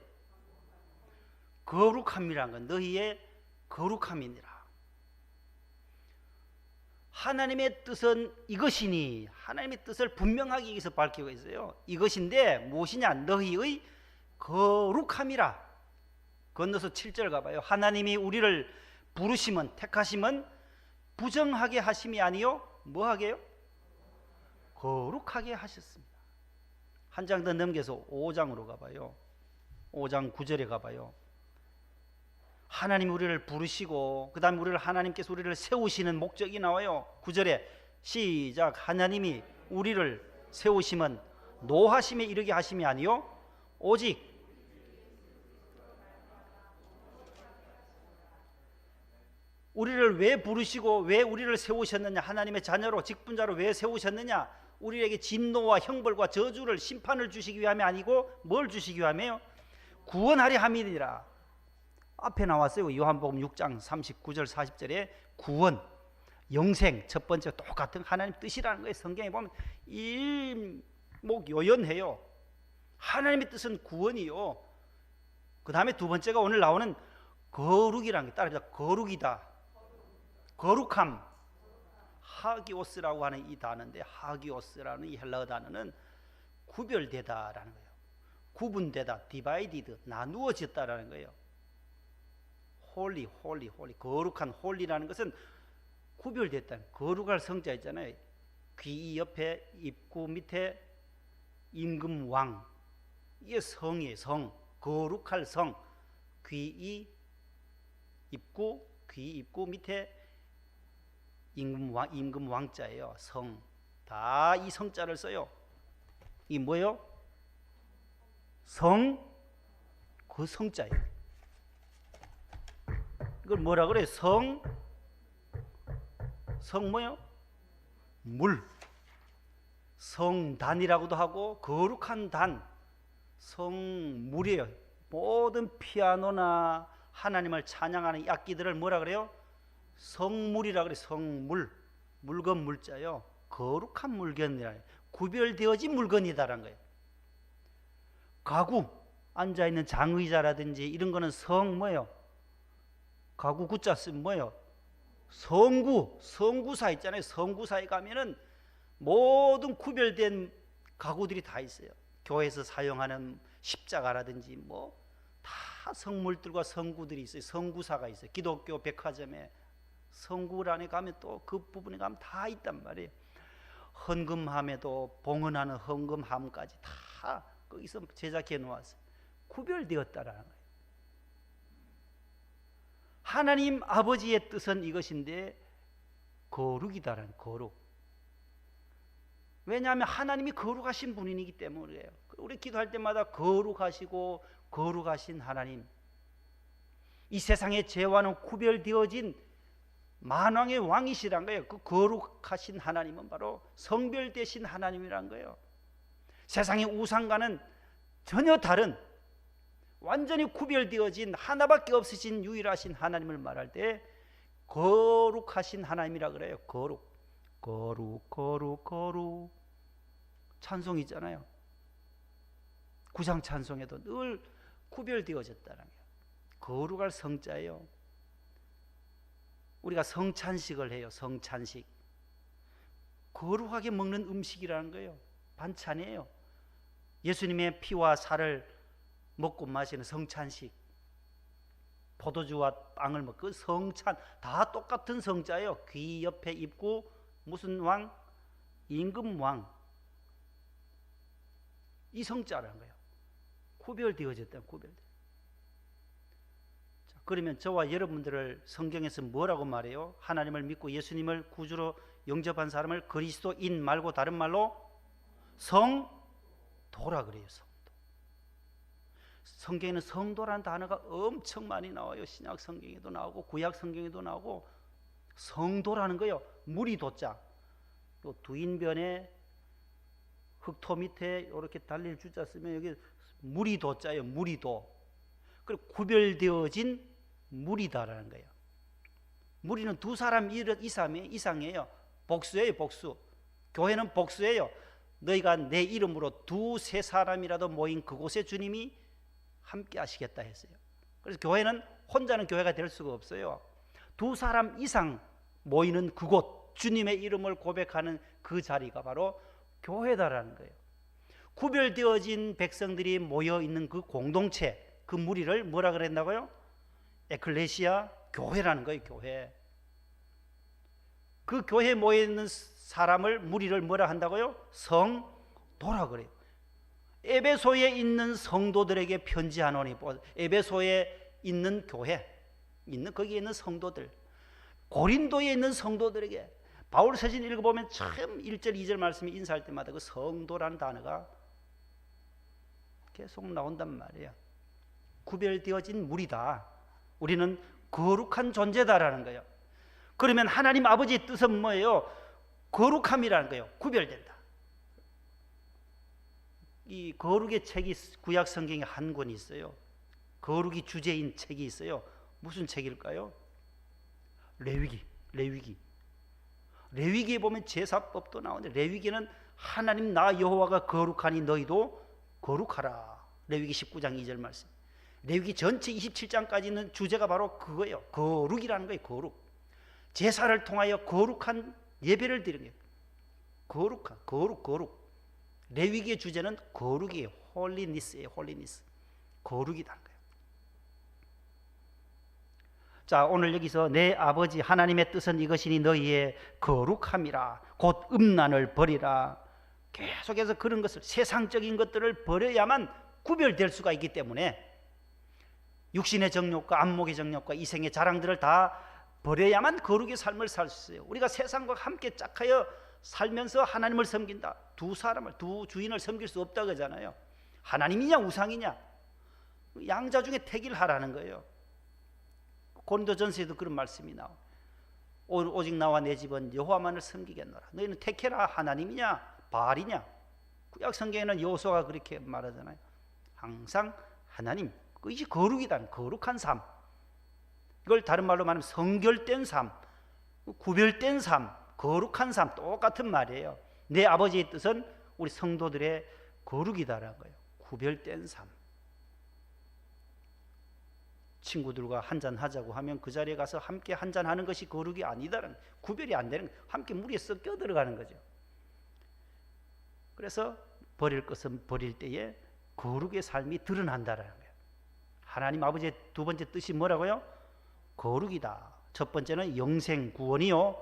거룩함이란 건 너희의 거룩함이니라. 하나님의 뜻은 이것이니, 하나님의 뜻을 분명하게 여기서 밝히고 있어요. 이것인데 무엇이냐? 너희의 거룩함이라. 건너서 7절 가봐요. 하나님이 우리를 부르심은, 택하심은 부정하게 하심이 아니요 뭐 하게요? 거룩하게 하셨습니다. 한 장 더 넘겨서 5장으로 가봐요. 5장 9절에 가봐요. 하나님 우리를 부르시고 그 다음에 하나님께서 우리를 세우시는 목적이 나와요. 9절에 시작. 하나님이 우리를 세우심은 노하심에 이르게 하심이 아니요 오직 우리를 왜 부르시고 왜 우리를 세우셨느냐? 하나님의 자녀로 직분자로 왜 세우셨느냐? 우리에게 진노와 형벌과 저주를 심판을 주시기 위함이 아니고 뭘 주시기 위함이에요? 구원하려 함이니라. 앞에 나왔어요. 요한복음 6장 39절 40절에 구원, 영생, 첫 번째 똑같은 하나님 뜻이라는 거예요. 성경에 보면 일목요연해요. 하나님의 뜻은 구원이요. 그 다음에 두 번째가 오늘 나오는 거룩이라는 게 따라합니다. 거룩이다. 거룩함. 하기오스라고 하는 이 단어인데, 하기오스라는 이 헬라어 단어는 구별되다라는 거예요. 구분되다, 디바이디드, 나누어졌다라는 거예요. 홀리, 거룩한 홀리라는 것은 구별됐다. 거룩할 성자 있잖아요. 귀 옆에 입구 밑에 임금왕, 이게 성이에요. 성, 거룩할 성. 귀 입구 밑에 임금왕자예요. 성. 다 이 성자를 써요. 이 뭐예요? 성, 그 성자예요. 이걸 뭐라 그래요? 성 뭐예요? 물. 성단이라고도 하고 거룩한 단, 성물이에요. 모든 피아노나 하나님을 찬양하는 악기들을 뭐라 그래요? 성물이라 그래요. 성물. 물건 물자요. 거룩한 물건이라. 구별되어진 물건이다라는 거예요. 가구, 앉아있는 장의자라든지 이런 거는 성 뭐예요? 가구 구자 쓰면 뭐예요? 성구사 있잖아요. 성구사에 가면은 모든 구별된 가구들이 다 있어요. 교회에서 사용하는 십자가라든지 뭐 다 성물들과 성구들이 있어요. 성구사가 있어요. 기독교 백화점에 성구 안에 가면 또 그 부분에 가면 다 있단 말이에요. 헌금함에도 봉헌하는 헌금함까지 다 거기서 제작해 놓았어요. 구별되었다라는 거예요. 하나님 아버지의 뜻은 이것인데 거룩이다라는 거룩. 왜냐하면 하나님이 거룩하신 분이기 때문이에요. 우리 기도할 때마다 거룩하시고 거룩하신 하나님, 이 세상의 죄와는 구별되어진 만왕의 왕이시란 거예요. 그 거룩하신 하나님은 바로 성별되신 하나님이란 거예요. 세상의 우상과는 전혀 다른 완전히 구별되어진 하나밖에 없으신 유일하신 하나님을 말할 때 거룩하신 하나님이라 그래요. 거룩, 거룩, 거룩, 거룩. 찬송이잖아요. 구장 찬송에도 늘 구별되어졌다는 거예요. 거룩할 성자예요. 우리가 성찬식을 해요. 성찬식. 거룩하게 먹는 음식이라는 거예요. 반찬이에요. 예수님의 피와 살을 먹고 마시는 성찬식. 포도주와 빵을 먹고 그 성찬 다 똑같은 성자예요. 귀 옆에 입고 무슨 왕? 임금왕. 이 성자라는 거예요. 구별되어졌다. 구별돼. 그러면 저와 여러분들을 성경에서 뭐라고 말해요? 하나님을 믿고 예수님을 구주로 영접한 사람을 그리스도인 말고 다른 말로 성도라 그래요. 성도. 성경에는 성도라는 단어가 엄청 많이 나와요. 신약 성경에도 나오고 구약 성경에도 나오고. 성도라는 거요. 무리 도자. 또 두인변에 흑토 밑에 이렇게 달릴 주자 쓰면 여기 무리 도자예요. 무리도. 그리고 구별되어진 무리다라는 거예요. 무리는 두 사람 이상이에요. 복수예요. 복수. 교회는 복수예요. 너희가 내 이름으로 두세 사람이라도 모인 그곳에 주님이 함께 하시겠다 했어요. 그래서 교회는 혼자는 교회가 될 수가 없어요. 두 사람 이상 모이는 그곳, 주님의 이름을 고백하는 그 자리가 바로 교회다라는 거예요. 구별되어진 백성들이 모여 있는 그 공동체, 그 무리를 뭐라 그랬나고요? 에클레시아, 교회라는 거예요. 교회. 그 교회에 모여 있는 사람을, 무리를 뭐라 한다고요? 성도라 그래요. 에베소에 있는 성도들에게 편지하노니, 에베소에 있는 교회, 거기에 있는 성도들, 고린도에 있는 성도들에게, 바울 서신 읽어보면 참 1절 2절 말씀이 인사할 때마다 그 성도라는 단어가 계속 나온단 말이에요. 구별되어진 무리다. 우리는 거룩한 존재다라는 거예요. 그러면 하나님 아버지의 뜻은 뭐예요? 거룩함이라는 거예요. 구별된다. 이 거룩의 책이 구약 성경에 한 권이 있어요. 거룩이 주제인 책이 있어요. 무슨 책일까요? 레위기에 보면 제사법도 나오는데, 레위기는 하나님 나 여호와가 거룩하니 너희도 거룩하라. 레위기 19장 2절 말씀. 레위기 전체 27장까지는 주제가 바로 그거예요. 거룩이라는 거예요. 거룩. 제사를 통하여 거룩한 예배를 드리는 거예요. 거룩. 레위기의 주제는 거룩이에요. 홀리니스예요. 홀리니스. 거룩이라는 거예요. 자, 오늘 여기서 내 아버지 하나님의 뜻은 이것이니 너희의 거룩함이라. 곧 음란을 버리라. 계속해서 그런 것을, 세상적인 것들을 버려야만 구별될 수가 있기 때문에, 육신의 정욕과 안목의 정욕과 이생의 자랑들을 다 버려야만 거룩의 삶을 살 수 있어요. 우리가 세상과 함께 짝하여 살면서 하나님을 섬긴다. 두 주인을 섬길 수 없다 그러잖아요. 하나님이냐 우상이냐, 양자 중에 택일 하라는 거예요. 고린도전서에도 그런 말씀이 나와. 오직 나와 내 집은 여호와만을 섬기겠노라. 너희는 택해라. 하나님이냐 바알이냐. 구약 성경에는 여호수아가 그렇게 말하잖아요. 항상 하나님. 그것이 거룩이다. 거룩한 삶. 이걸 다른 말로 말하면 성결된 삶, 구별된 삶, 거룩한 삶, 똑같은 말이에요. 내 아버지의 뜻은 우리 성도들의 거룩이다라는 거예요. 구별된 삶. 친구들과 한잔 하자고 하면 그 자리에 가서 함께 한잔 하는 것이 거룩이 아니다라는, 구별이 안 되는, 함께 무리에 섞여 들어가는 거죠. 그래서 버릴 것은 버릴 때에 거룩의 삶이 드러난다라는 거예요. 하나님 아버지의 두 번째 뜻이 뭐라고요? 거룩이다. 첫 번째는 영생 구원이요,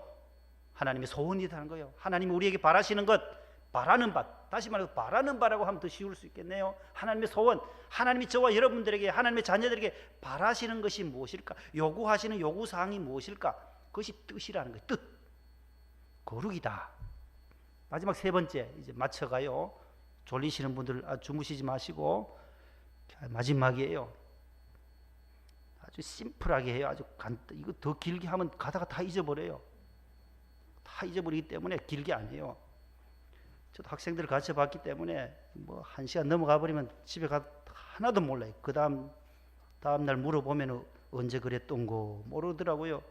하나님의 소원이라는 거예요. 하나님이 우리에게 바라시는 것, 바라는 바, 다시 말해서 바라는 바라고 하면 더 쉬울 수 있겠네요. 하나님의 소원, 하나님이 저와 여러분들에게, 하나님의 자녀들에게 바라시는 것이 무엇일까? 요구하시는 요구사항이 무엇일까? 그것이 뜻이라는 거예요. 뜻, 거룩이다. 마지막 세 번째, 이제 맞춰가요. 졸리시는 분들 주무시지 마시고, 마지막이에요. 아주 심플하게 해요. 아주 이거 더 길게 하면 가다가 다 잊어버려요. 다 잊어버리기 때문에 길게 안 해요. 저도 학생들을 가르쳐 봤기 때문에 뭐 1시간 넘어가 버리면 집에 가 하나도 몰라요. 그 다음 날 물어보면 언제 그랬던 거 모르더라고요.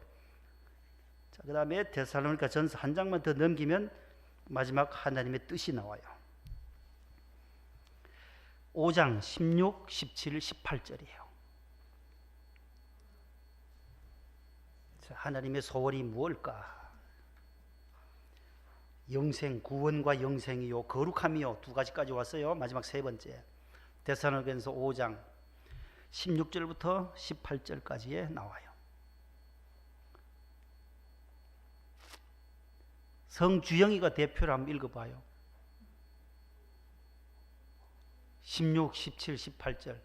자, 그 다음에 데살로니가 전서 한 장만 더 넘기면 마지막 하나님의 뜻이 나와요. 5장 16, 17, 18절이에요. 자, 하나님의 소원이 무엇일까? 영생, 구원과 영생이요, 거룩함이요, 두 가지까지 왔어요. 마지막 세 번째, 데살로니가전서 5장 16절부터 18절까지에 나와요. 성주영이가 대표를 한번 읽어봐요. 16, 17, 18절.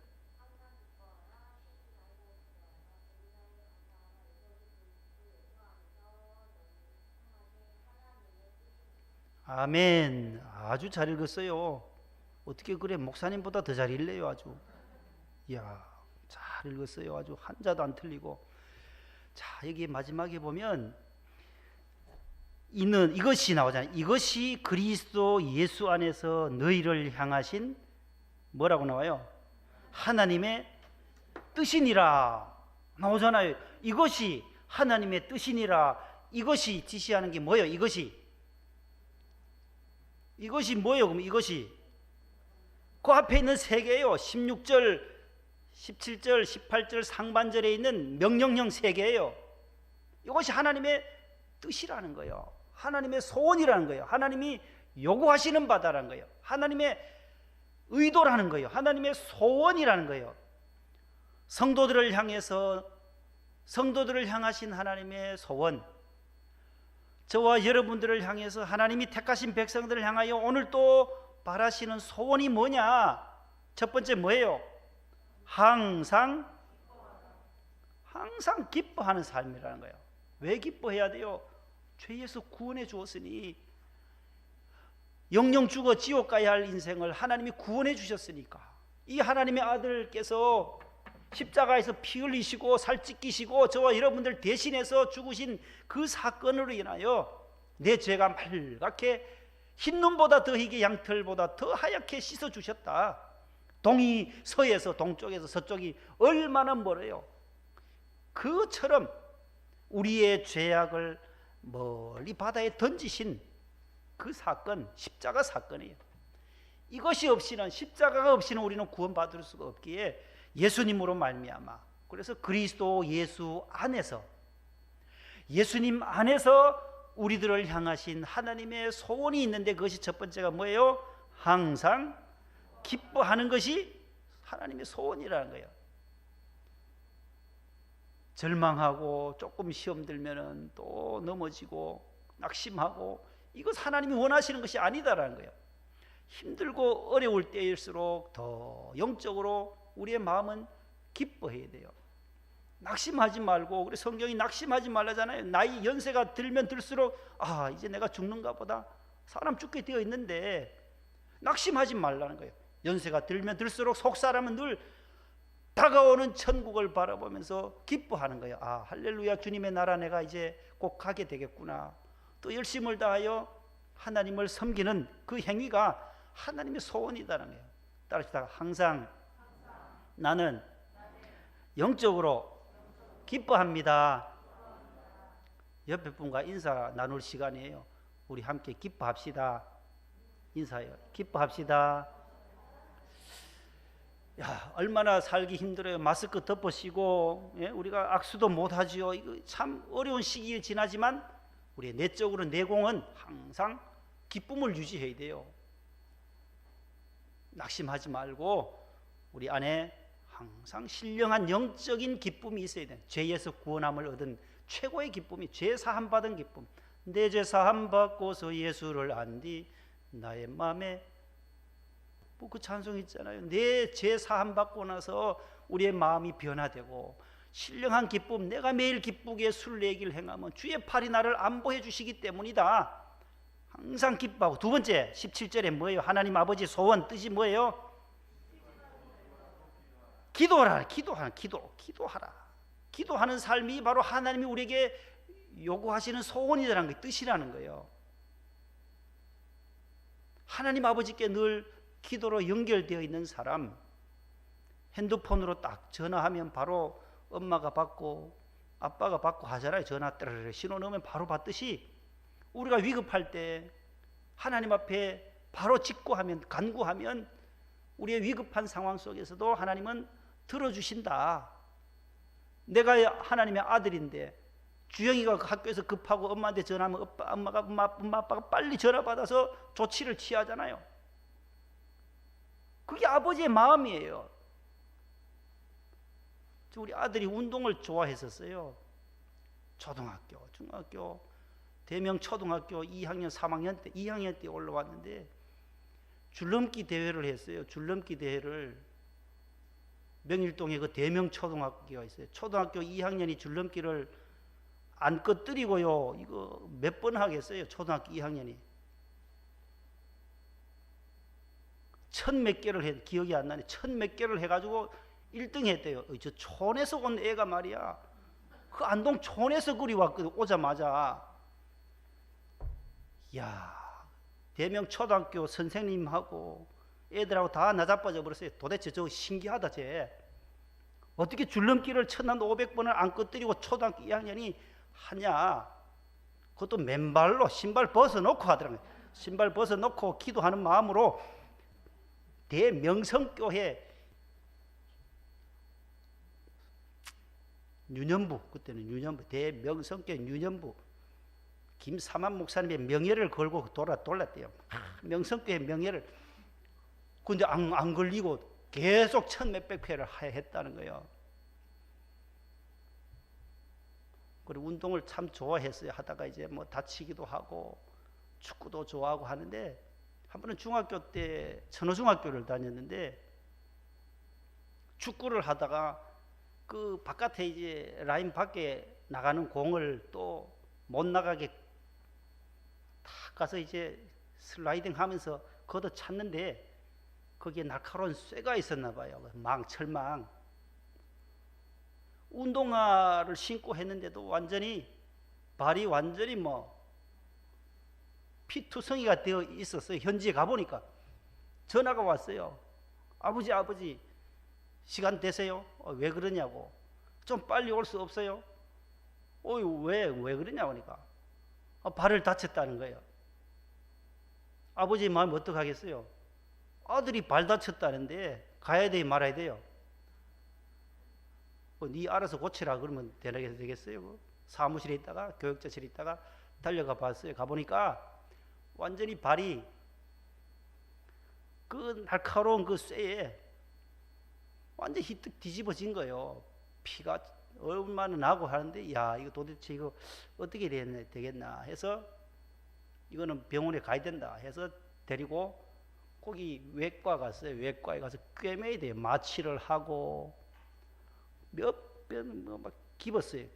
아멘. 아주 잘 읽었어요. 어떻게 그래? 목사님보다 더 잘 읽네요. 아주. 이야, 잘 읽었어요. 아주 한자도 안 틀리고. 자, 여기 마지막에 보면 이것이 나오잖아요. 이것이 그리스도 예수 안에서 너희를 향하신 뭐라고 나와요? 하나님의 뜻이니라 나오잖아요. 이것이 하나님의 뜻이니라. 이것이 지시하는 게 뭐예요? 이것이 뭐예요? 그럼 이것이 그 앞에 있는 세 개예요. 16절, 17절, 18절 상반절에 있는 명령형 세 개예요. 이것이 하나님의 뜻이라는 거예요. 하나님의 소원이라는 거예요. 하나님이 요구하시는 바다라는 거예요. 하나님의 의도라는 거예요. 하나님의 소원이라는 거예요. 성도들을 향하신 하나님의 소원, 저와 여러분들을 향해서 하나님이 택하신 백성들을 향하여 오늘 또 바라시는 소원이 뭐냐? 첫 번째 뭐예요? 항상 기뻐하는 삶이라는 거예요. 왜 기뻐해야 돼요? 죄에서 구원해 주었으니, 영영 죽어 지옥 가야 할 인생을 하나님이 구원해 주셨으니까, 이 하나님의 아들께서 십자가에서 피 흘리시고 살 찢기시고 저와 여러분들 대신해서 죽으신 그 사건으로 인하여 내 죄가 말갛게 흰눈보다 더 희게 양털보다 더 하얗게 씻어주셨다. 동이 서에서 동쪽에서 서쪽이 얼마나 멀어요. 그처럼 우리의 죄악을 멀리 바다에 던지신 그 사건, 십자가 사건이에요. 이것이 없이는, 십자가가 없이는 우리는 구원받을 수가 없기에 예수님으로 말미암아, 그래서 그리스도 예수 안에서, 예수님 안에서 우리들을 향하신 하나님의 소원이 있는데, 그것이 첫 번째가 뭐예요? 항상 기뻐하는 것이 하나님의 소원이라는 거예요. 절망하고 조금 시험 들면은 또 넘어지고 낙심하고, 이것 하나님이 원하시는 것이 아니다라는 거예요. 힘들고 어려울 때일수록 더 영적으로 우리의 마음은 기뻐해야 돼요. 낙심하지 말고, 그래 성경이 낙심하지 말라잖아요. 나이 연세가 들면 들수록 이제 내가 죽는가 보다, 사람 죽게 되어 있는데 낙심하지 말라는 거예요. 연세가 들면 들수록 속사람은 늘 다가오는 천국을 바라보면서 기뻐하는 거예요. 할렐루야, 주님의 나라 내가 이제 꼭 가게 되겠구나. 또 열심을 다하여 하나님을 섬기는 그 행위가 하나님의 소원이다라는 거예요. 따라서 항상 나는 영적으로 기뻐합니다. 옆에 분과 인사 나눌 시간이에요. 우리 함께 기뻐합시다. 인사해요. 기뻐합시다. 야, 얼마나 살기 힘들어요. 마스크 덮으시고, 우리가 악수도 못하지요. 이거 참 어려운 시기에 지나지만 우리의 내적으로 내공은 항상 기쁨을 유지해야 돼요. 낙심하지 말고 우리 안에 항상 신령한 영적인 기쁨이 있어야 돼. 죄에서 구원함을 얻은 최고의 기쁨이 죄 사함 받은 기쁨. 내 죄 사함 받고서 예수를 안디 나의 마음에 뭐 그 찬송 있잖아요. 내 죄 사함 받고 나서 우리의 마음이 변화되고 신령한 기쁨, 내가 매일 기쁘게 순례길 행하면 주의 팔이 나를 안보해 주시기 때문이다. 항상 기뻐하고. 두 번째 17절에 뭐예요? 하나님 아버지 소원 뜻이 뭐예요? 기도하라. 기도하라. 기도하는 삶이 바로 하나님이 우리에게 요구하시는 소원이라는 게 뜻이라는 거예요. 하나님 아버지께 늘 기도로 연결되어 있는 사람, 핸드폰으로 딱 전화하면 바로 엄마가 받고 아빠가 받고 하잖아요. 전화 따르르 신호 넣으면 바로 받듯이 우리가 위급할 때 하나님 앞에 바로 직구하면, 간구하면 우리의 위급한 상황 속에서도 하나님은 들어주신다. 내가 하나님의 아들인데 주영이가 학교에서 급하고 엄마한테 전화하면 엄마 아빠가 빨리 전화 받아서 조치를 취하잖아요. 그게 아버지의 마음이에요. 우리 아들이 운동을 좋아했었어요. 초등학교, 중학교, 대명 초등학교 2학년, 3학년 때, 2학년 때 올라왔는데 줄넘기 대회를 했어요. 줄넘기 대회를 명일동에 그 대명 초등학교가 있어요. 초등학교 2학년이 줄넘기를 안 꺼뜨리고요. 이거 몇 번 하겠어요? 초등학교 2학년이. 1000몇 개를 해, 기억이 안 나네. 1000몇 개를 해가지고 1등 했대요. 저 촌에서 온 애가 말이야. 그 안동 촌에서 그리 왔거든. 오자마자. 야, 대명 초등학교 선생님하고 애들하고 다 나자빠져 버렸어요. 도대체 저 신기하다 쟤. 어떻게 줄넘기를 1500번을 안 꺼뜨리고 초등학교 2학년이 하냐. 그것도 맨발로 신발 벗어놓고 하더라고요. 신발 벗어놓고 기도하는 마음으로 대명성교회 유년부, 그때는 유년부, 대명성교회 유년부 김사만 목사님의 명예를 걸고 돌았대요. 명성교회 명예를. 근데 안 걸리고 계속 1000몇백 회를 했다는 거예요. 그리고 운동을 참 좋아했어요. 하다가 이제 뭐 다치기도 하고 축구도 좋아하고 하는데 한 번은 중학교 때 천호중학교를 다녔는데 축구를 하다가 그 바깥에 이제 라인 밖에 나가는 공을 또 못 나가게 탁 가서 이제 슬라이딩 하면서 걷어 찼는데 거기에 날카로운 쇠가 있었나 봐요. 철망. 운동화를 신고 했는데도 발이 완전히 뭐 피투성이가 되어 있었어요. 현지에 가보니까 전화가 왔어요. 아버지 시간 되세요? 왜 그러냐고. 좀 빨리 올 수 없어요? 왜 그러냐고 하니까 발을 다쳤다는 거예요. 아버지 마음이 어떡하겠어요? 아들이 발 다쳤다는데 가야 돼요, 말아야 돼요? 네 알아서 고치라 그러면 되겠어요? 사무실에 있다가 교육자실에 있다가 달려가 봤어요. 가보니까 완전히 발이 그 날카로운 그 쇠에 완전히 히뜩 뒤집어진 거예요. 피가 얼마나 나고 하는데 야, 이거 도대체 이거 어떻게 되겠나 해서 이거는 병원에 가야 된다 해서 데리고 거기 외과 갔어요. 외과에 가서 꿰매야 돼요. 마취를 하고 몇 번 막 집었어요.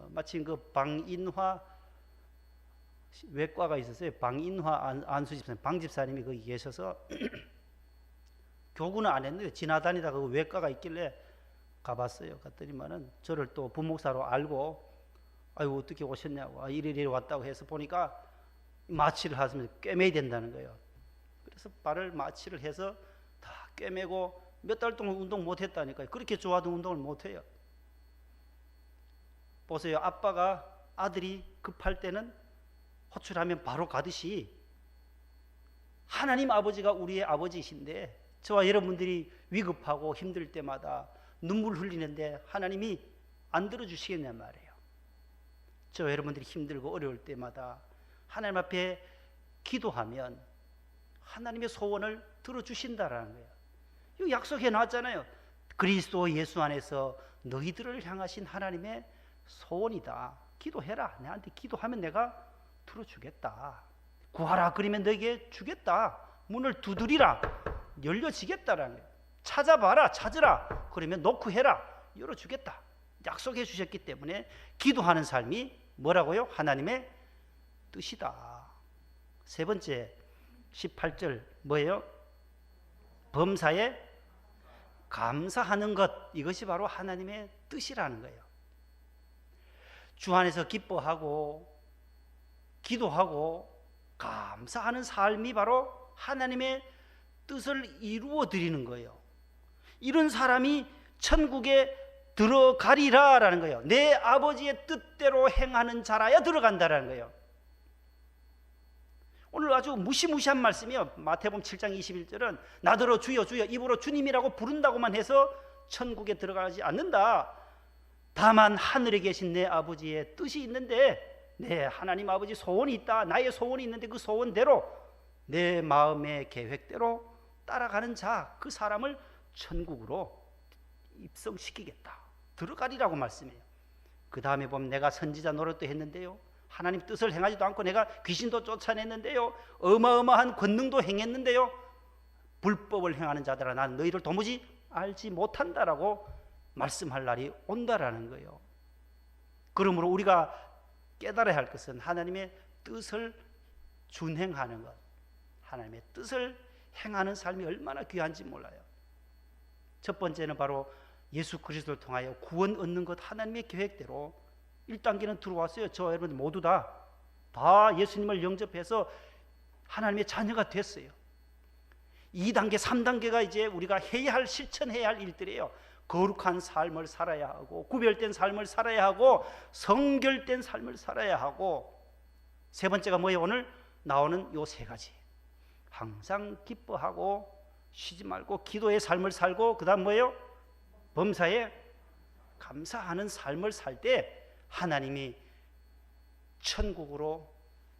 마침 그 방인화 외과가 있었어요. 방인화 안수집사님, 방집사님이 거기 계셔서 교구는 안 했는데 지나다니다가 그 외과가 있길래 가봤어요. 갔더니만은 저를 또 부목사로 알고 아유 어떻게 오셨냐고 이리 왔다고 해서 보니까 마취를 하면서 꿰매야 된다는 거예요. 그래서 발을 마취를 해서 다 꿰매고 몇 달 동안 운동 못 했다니까요. 그렇게 좋아하던 운동을 못 해요. 보세요. 아들이 급할 때는 호출하면 바로 가듯이 하나님 아버지가 우리의 아버지이신데 저와 여러분들이 위급하고 힘들 때마다 눈물 흘리는데 하나님이 안 들어주시겠냐 말이에요. 저와 여러분들이 힘들고 어려울 때마다 하나님 앞에 기도하면 하나님의 소원을 들어주신다라는 거예요. 이거 약속해 놨잖아요. 그리스도 예수 안에서 너희들을 향하신 하나님의 소원이다. 기도해라. 내한테 기도하면 내가 들어주겠다. 구하라 그러면 너에게 주겠다. 문을 두드리라 열려지겠다라는 거예요. 찾아봐라 찾으라 그러면 노크해라 열어주겠다. 약속해 주셨기 때문에 기도하는 삶이 뭐라고요? 하나님의 뜻이다. 세 번째 18절 뭐예요? 범사에 감사하는 것, 이것이 바로 하나님의 뜻이라는 거예요. 주 안에서 기뻐하고 기도하고 감사하는 삶이 바로 하나님의 뜻을 이루어 드리는 거예요. 이런 사람이 천국에 들어가리라라는 거예요. 내 아버지의 뜻대로 행하는 자라야 들어간다라는 거예요. 오늘 아주 무시무시한 말씀이요. 마태복음 7장 21절은 나더러 주여 주여 입으로 주님이라고 부른다고만 해서 천국에 들어가지 않는다. 다만 하늘에 계신 내 아버지의 뜻이 있는데, 네, 하나님 아버지 소원이 있다. 나의 소원이 있는데 그 소원대로 내 마음의 계획대로 따라가는 자, 그 사람을 천국으로 입성시키겠다. 들어가리라고 말씀해요. 그 다음에 보면 내가 선지자 노릇도 했는데요, 하나님 뜻을 행하지도 않고 내가 귀신도 쫓아냈는데요, 어마어마한 권능도 행했는데요, 불법을 행하는 자들아 나는 너희를 도무지 알지 못한다라고 말씀할 날이 온다라는 거예요. 그러므로 우리가 깨달아야 할 것은 하나님의 뜻을 준행하는 것, 하나님의 뜻을 행하는 삶이 얼마나 귀한지 몰라요. 첫 번째는 바로 예수 그리스도를 통하여 구원 얻는 것, 하나님의 계획대로 1단계는 들어왔어요. 저 여러분 모두 다 예수님을 영접해서 하나님의 자녀가 됐어요. 2단계, 3단계가 이제 우리가 해야 할, 실천해야 할 일들이에요. 거룩한 삶을 살아야 하고, 구별된 삶을 살아야 하고, 성결된 삶을 살아야 하고, 세 번째가 뭐예요? 오늘 나오는 요 세 가지. 항상 기뻐하고 쉬지 말고 기도의 삶을 살고, 그 다음 뭐예요? 범사에 감사하는 삶을 살 때 하나님이 천국으로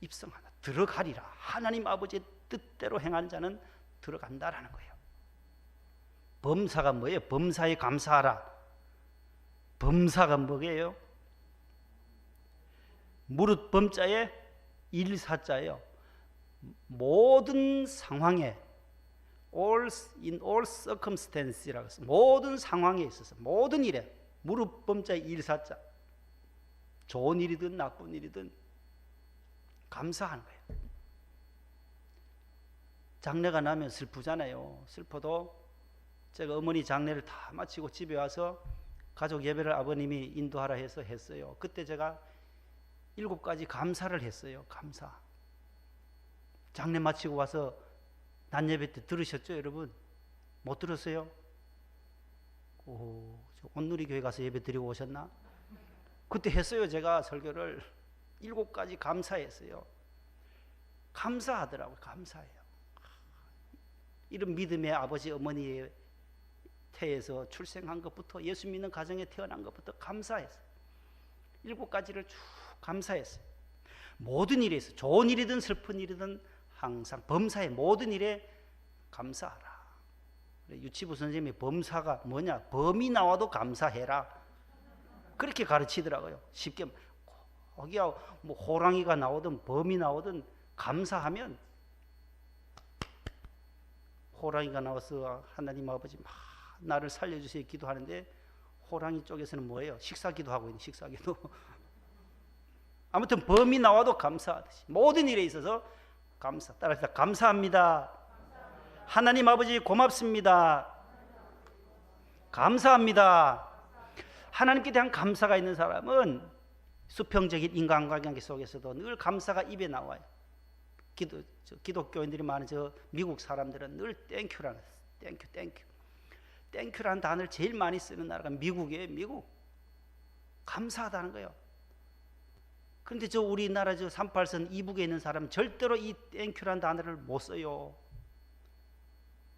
입성하다, 들어가리라. 하나님 아버지의 뜻대로 행하는 자는 들어간다라는 거예요. 범사가 뭐예요? 범사에 감사하라. 범사가 뭐예요? 무릇 범자에 일사자예요. 모든 상황에, in all circumstance라고 했어요. 모든 상황에 있어서, 모든 일에 무릇 범자에 일사자. 좋은 일이든 나쁜 일이든 감사하는 거예요. 장례가 나면 슬프잖아요. 슬퍼도 제가 어머니 장례를 다 마치고 집에 와서 가족 예배를 아버님이 인도하라 해서 했어요. 그때 제가 7가지 감사를 했어요. 감사. 장례 마치고 와서 낮예배 때 들으셨죠, 여러분? 못 들었어요? 저 온누리 교회 가서 예배 드리고 오셨나? 그때 했어요. 제가 설교를 7가지 감사했어요. 감사하더라고요. 감사해요. 이런 믿음의 아버지 어머니의 태에서 출생한 것부터, 예수 믿는 가정에 태어난 것부터 감사했어요. 7가지를 쭉 감사했어요. 모든 일에 있어, 좋은 일이든 슬픈 일이든 항상 범사의 모든 일에 감사하라. 유치부 선생님이 범사가 뭐냐? 범이 나와도 감사해라. 그렇게 가르치더라고요. 쉽게 거기야 뭐 호랑이가 나오든 범이 나오든 감사하면, 호랑이가 나와서 하나님 아버지 막 나를 살려주세요 기도하는데, 호랑이 쪽에서는 뭐예요? 식사기도 하고 있는 식사기도. 아무튼 범이 나와도 감사하듯이 모든 일에 있어서 감사. 따라서 감사합니다. 하나님 아버지 고맙습니다. 감사합니다. 하나님께 대한 감사가 있는 사람은 수평적인 인간관계 속에서도 늘 감사가 입에 나와요. 기독교인들이 많은 저 미국 사람들은 늘 땡큐라는, 땡큐라는 단어를 제일 많이 쓰는 나라가 미국이에요. 미국. 감사하다는 거예요. 그런데 저 우리나라 저 38선 이북에 있는 사람은 절대로 이 땡큐라는 단어를 못 써요.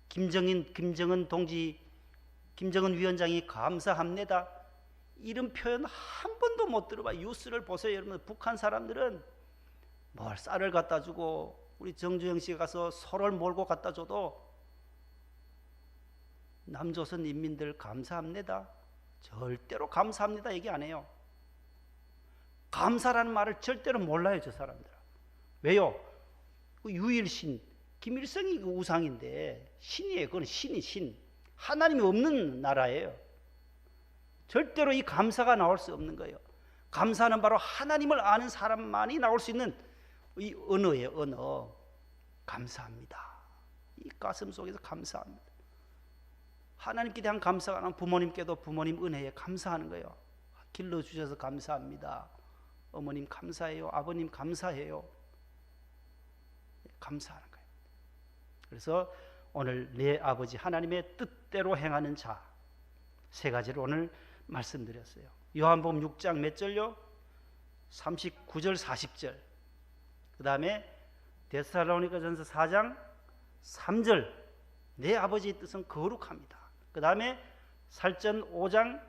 김정은 동지, 김정은 위원장이 감사합니다, 이런 표현 한 번도 못 들어봐요. 뉴스를 보세요. 여러분, 북한 사람들은 뭘 쌀을 갖다 주고 우리 정주영 씨가 가서 소를 몰고 갖다 줘도 남조선 인민들 감사합니다, 절대로 감사합니다 얘기 안 해요. 감사라는 말을 절대로 몰라요, 저 사람들. 왜요? 그 유일신 김일성이 그 우상인데 신이에요. 그건 신. 하나님이 없는 나라예요. 절대로 이 감사가 나올 수 없는 거예요. 감사는 바로 하나님을 아는 사람만이 나올 수 있는 이 언어예요. 언어. 감사합니다. 이 가슴 속에서 감사합니다. 하나님께 대한 감사가 아니라 부모님께도 부모님 은혜에 감사하는 거예요. 길러주셔서 감사합니다. 어머님 감사해요. 아버님 감사해요. 감사하는 거예요. 그래서 오늘 내 아버지 하나님의 뜻대로 행하는 자, 세 가지를 오늘 말씀드렸어요. 요한복음 6장 몇 절요? 39절 40절. 그 다음에 데살로니가전서 4장 3절. 내 아버지의 뜻은 거룩합니다. 그 다음에 살전 5장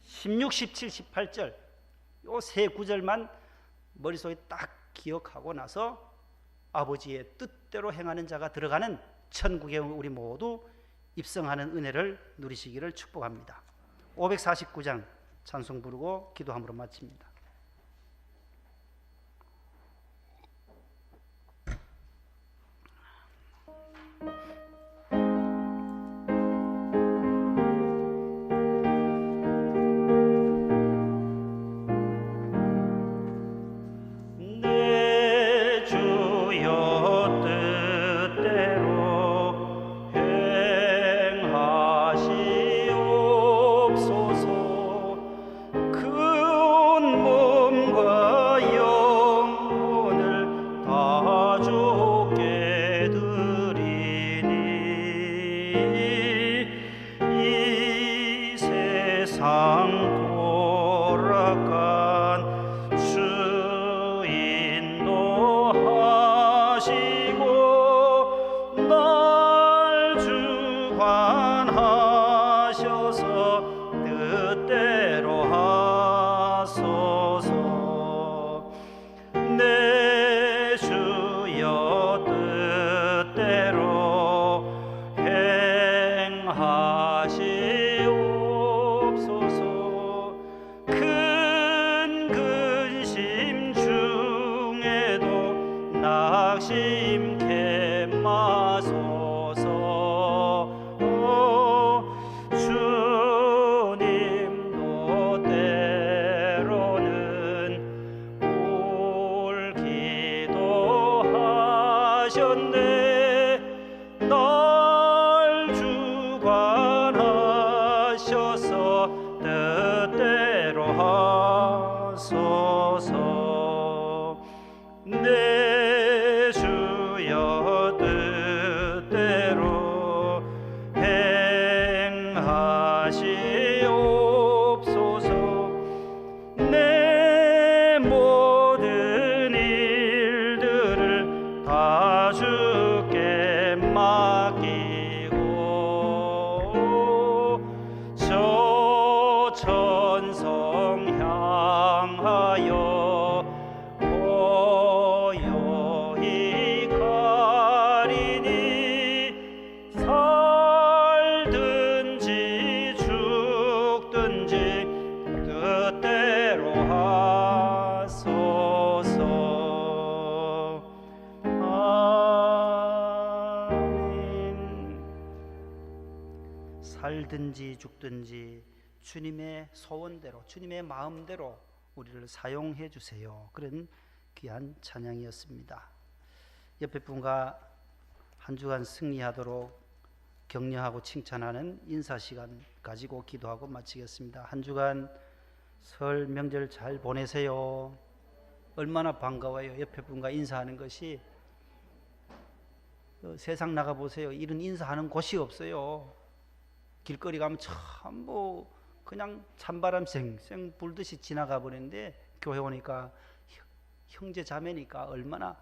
16, 17, 18절. 요 세 구절만 머릿속에 딱 기억하고 나서 아버지의 뜻대로 행하는 자가 들어가는 천국에 우리 모두 입성하는 은혜를 누리시기를 축복합니다. 549장 찬송 부르고 기도함으로 마칩니다. 살든지 죽든지 주님의 소원대로 주님의 마음대로 우리를 사용해 주세요. 그런 귀한 찬양이었습니다. 옆에 분과 한 주간 승리하도록 격려하고 칭찬하는 인사 시간 가지고 기도하고 마치겠습니다. 한 주간 설 명절 잘 보내세요. 얼마나 반가워요. 옆에 분과 인사하는 것이. 세상 나가 보세요. 이런 인사하는 곳이 없어요. 길거리 가면 전부 그냥 찬바람 쌩쌩 불듯이 지나가 버리는데 교회 오니까 형제 자매니까 얼마나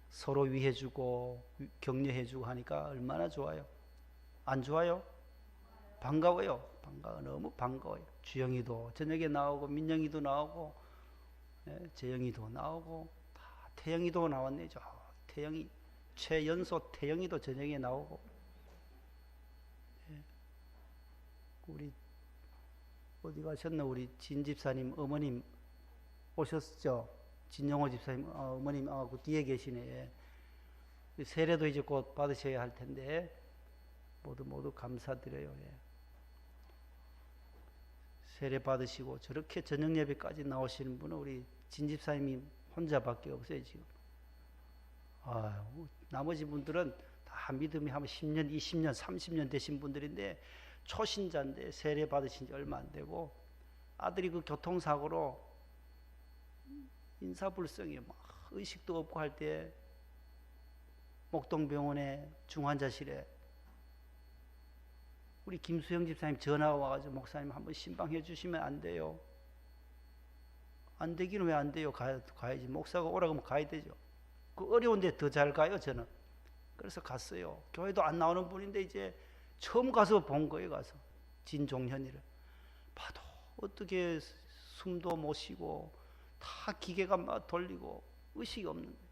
서로 위해주고 격려해주고 하니까 얼마나 좋아요. 안 좋아요? 반가워요. 너무 반가워요. 주영이도 저녁에 나오고 민영이도 나오고 재영이도 나오고 다 태영이도 나왔네. 저 태영이, 최연소 태영이도 저녁에 나오고, 예. 우리 어디 가셨나? 우리 진 집사님 어머님 오셨죠? 진영호 집사님 어머님 그 뒤에 계시네. 예. 세례도 이제 곧 받으셔야 할 텐데 모두 감사드려요. 예. 세례 받으시고 저렇게 저녁 예배까지 나오시는 분은 우리 진 집사님이 혼자밖에 없어요 지금. 나머지 분들은 다 믿음이 한 10년, 20년, 30년 되신 분들인데 초신자인데 세례 받으신 지 얼마 안 되고 아들이 그 교통사고로 인사불성이에요. 막 의식도 없고 할 때 목동병원에 중환자실에 우리 김수영 집사님 전화가 와가지고 목사님 한번 신방해 주시면 안 돼요? 안 되기는 왜 안 돼요? 가야지. 목사가 오라고 하면 가야 되죠. 그 어려운데 더 잘 가요 저는. 그래서 갔어요. 교회도 안 나오는 분인데 이제 처음 가서 본 거예요. 가서 진종현이를 봐도 어떻게 숨도 못 쉬고 다 기계가 막 돌리고 의식이 없는 거예요.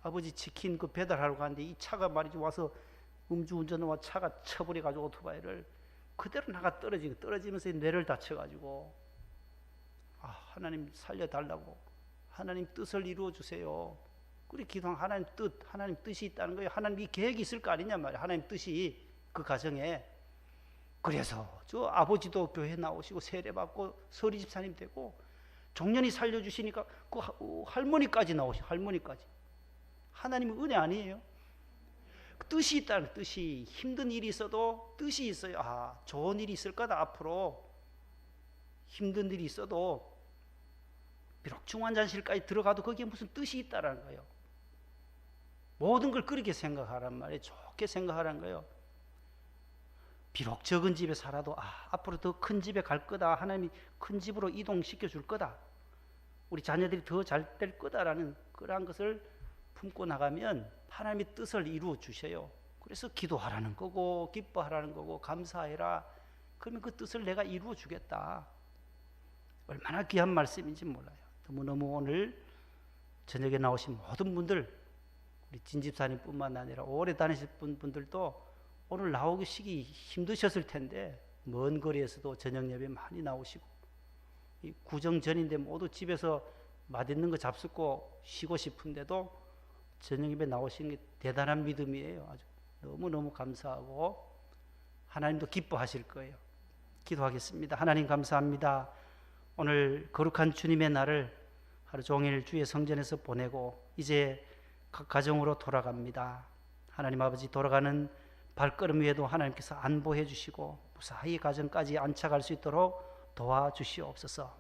아버지 치킨 그 배달하러 가는데 이 차가 말이지 와서 음주운전을 와 차가 쳐버려가지고 오토바이를 그대로 나가 떨어지면서 뇌를 다쳐가지고 하나님 살려달라고 하나님 뜻을 이루어주세요. 그래 기도한 하나님 뜻이 있다는 거예요. 하나님 이 계획이 있을 거 아니냐 말이에요. 하나님 뜻이 그 가정에. 그래서 저 아버지도 교회 나오시고 세례받고 서리 집사님 되고 종년이 살려주시니까 그 할머니까지 나오시 할머니까지. 하나님의 은혜 아니에요? 뜻이 있다는 뜻이. 힘든 일이 있어도 뜻이 있어요. 좋은 일이 있을 거다. 앞으로 힘든 일이 있어도 비록 중환자실까지 들어가도 거기에 무슨 뜻이 있다라는 거예요. 모든 걸 그렇게 생각하란 말이에요. 좋게 생각하라는 거예요. 비록 적은 집에 살아도 앞으로 더 큰 집에 갈 거다. 하나님이 큰 집으로 이동시켜 줄 거다. 우리 자녀들이 더 잘 될 거다라는 그러한 것을 품고 나가면 하나님의 뜻을 이루어 주셔요. 그래서 기도하라는 거고 기뻐하라는 거고 감사해라. 그러면 그 뜻을 내가 이루어 주겠다. 얼마나 귀한 말씀인지 몰라요. 너무너무 오늘 저녁에 나오신 모든 분들, 우리 진 집사님뿐만 아니라 오래 다니실 분들도 오늘 나오시기 힘드셨을 텐데 먼 거리에서도 저녁 예배 많이 나오시고 이 구정 전인데 모두 집에서 맛있는 거 잡숫고 쉬고 싶은데도 저녁 예배 나오시는 게 대단한 믿음이에요. 아주 너무너무 감사하고 하나님도 기뻐하실 거예요. 기도하겠습니다. 하나님 감사합니다. 오늘 거룩한 주님의 날을 하루 종일 주의 성전에서 보내고 이제 각 가정으로 돌아갑니다. 하나님 아버지 돌아가는 발걸음 위에도 하나님께서 안보해 주시고 무사히 가정까지 안착할 수 있도록 도와주시옵소서.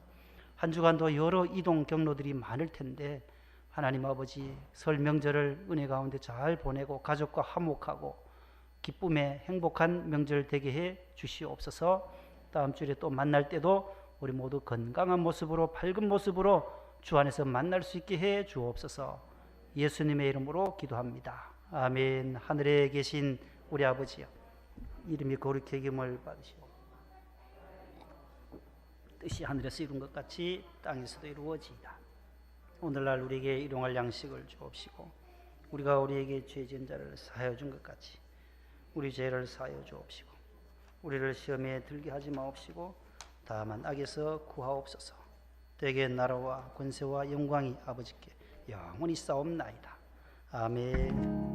한 주간도 여러 이동 경로들이 많을 텐데 하나님 아버지 설 명절을 은혜 가운데 잘 보내고 가족과 화목하고 기쁨의 행복한 명절 되게 해 주시옵소서. 다음 주에 또 만날 때도 우리 모두 건강한 모습으로 밝은 모습으로 주 안에서 만날 수 있게 해 주옵소서. 예수님의 이름으로 기도합니다. 아멘. 하늘에 계신 우리 아버지여, 이름이 거룩히 여김을 받으시고 뜻이 하늘에서 이룬 것 같이 땅에서도 이루어지이다. 오늘날 우리에게 일용할 양식을 주옵시고 우리가 우리에게 죄 지은 자를 사하여 준 것 같이 우리 죄를 사하여 주옵시고 우리를 시험에 들게 하지 마옵시고 다만 악에서 구하옵소서. 되게 나라와 권세와 영광이 아버지께 영원히 싸움나이다. 아멘.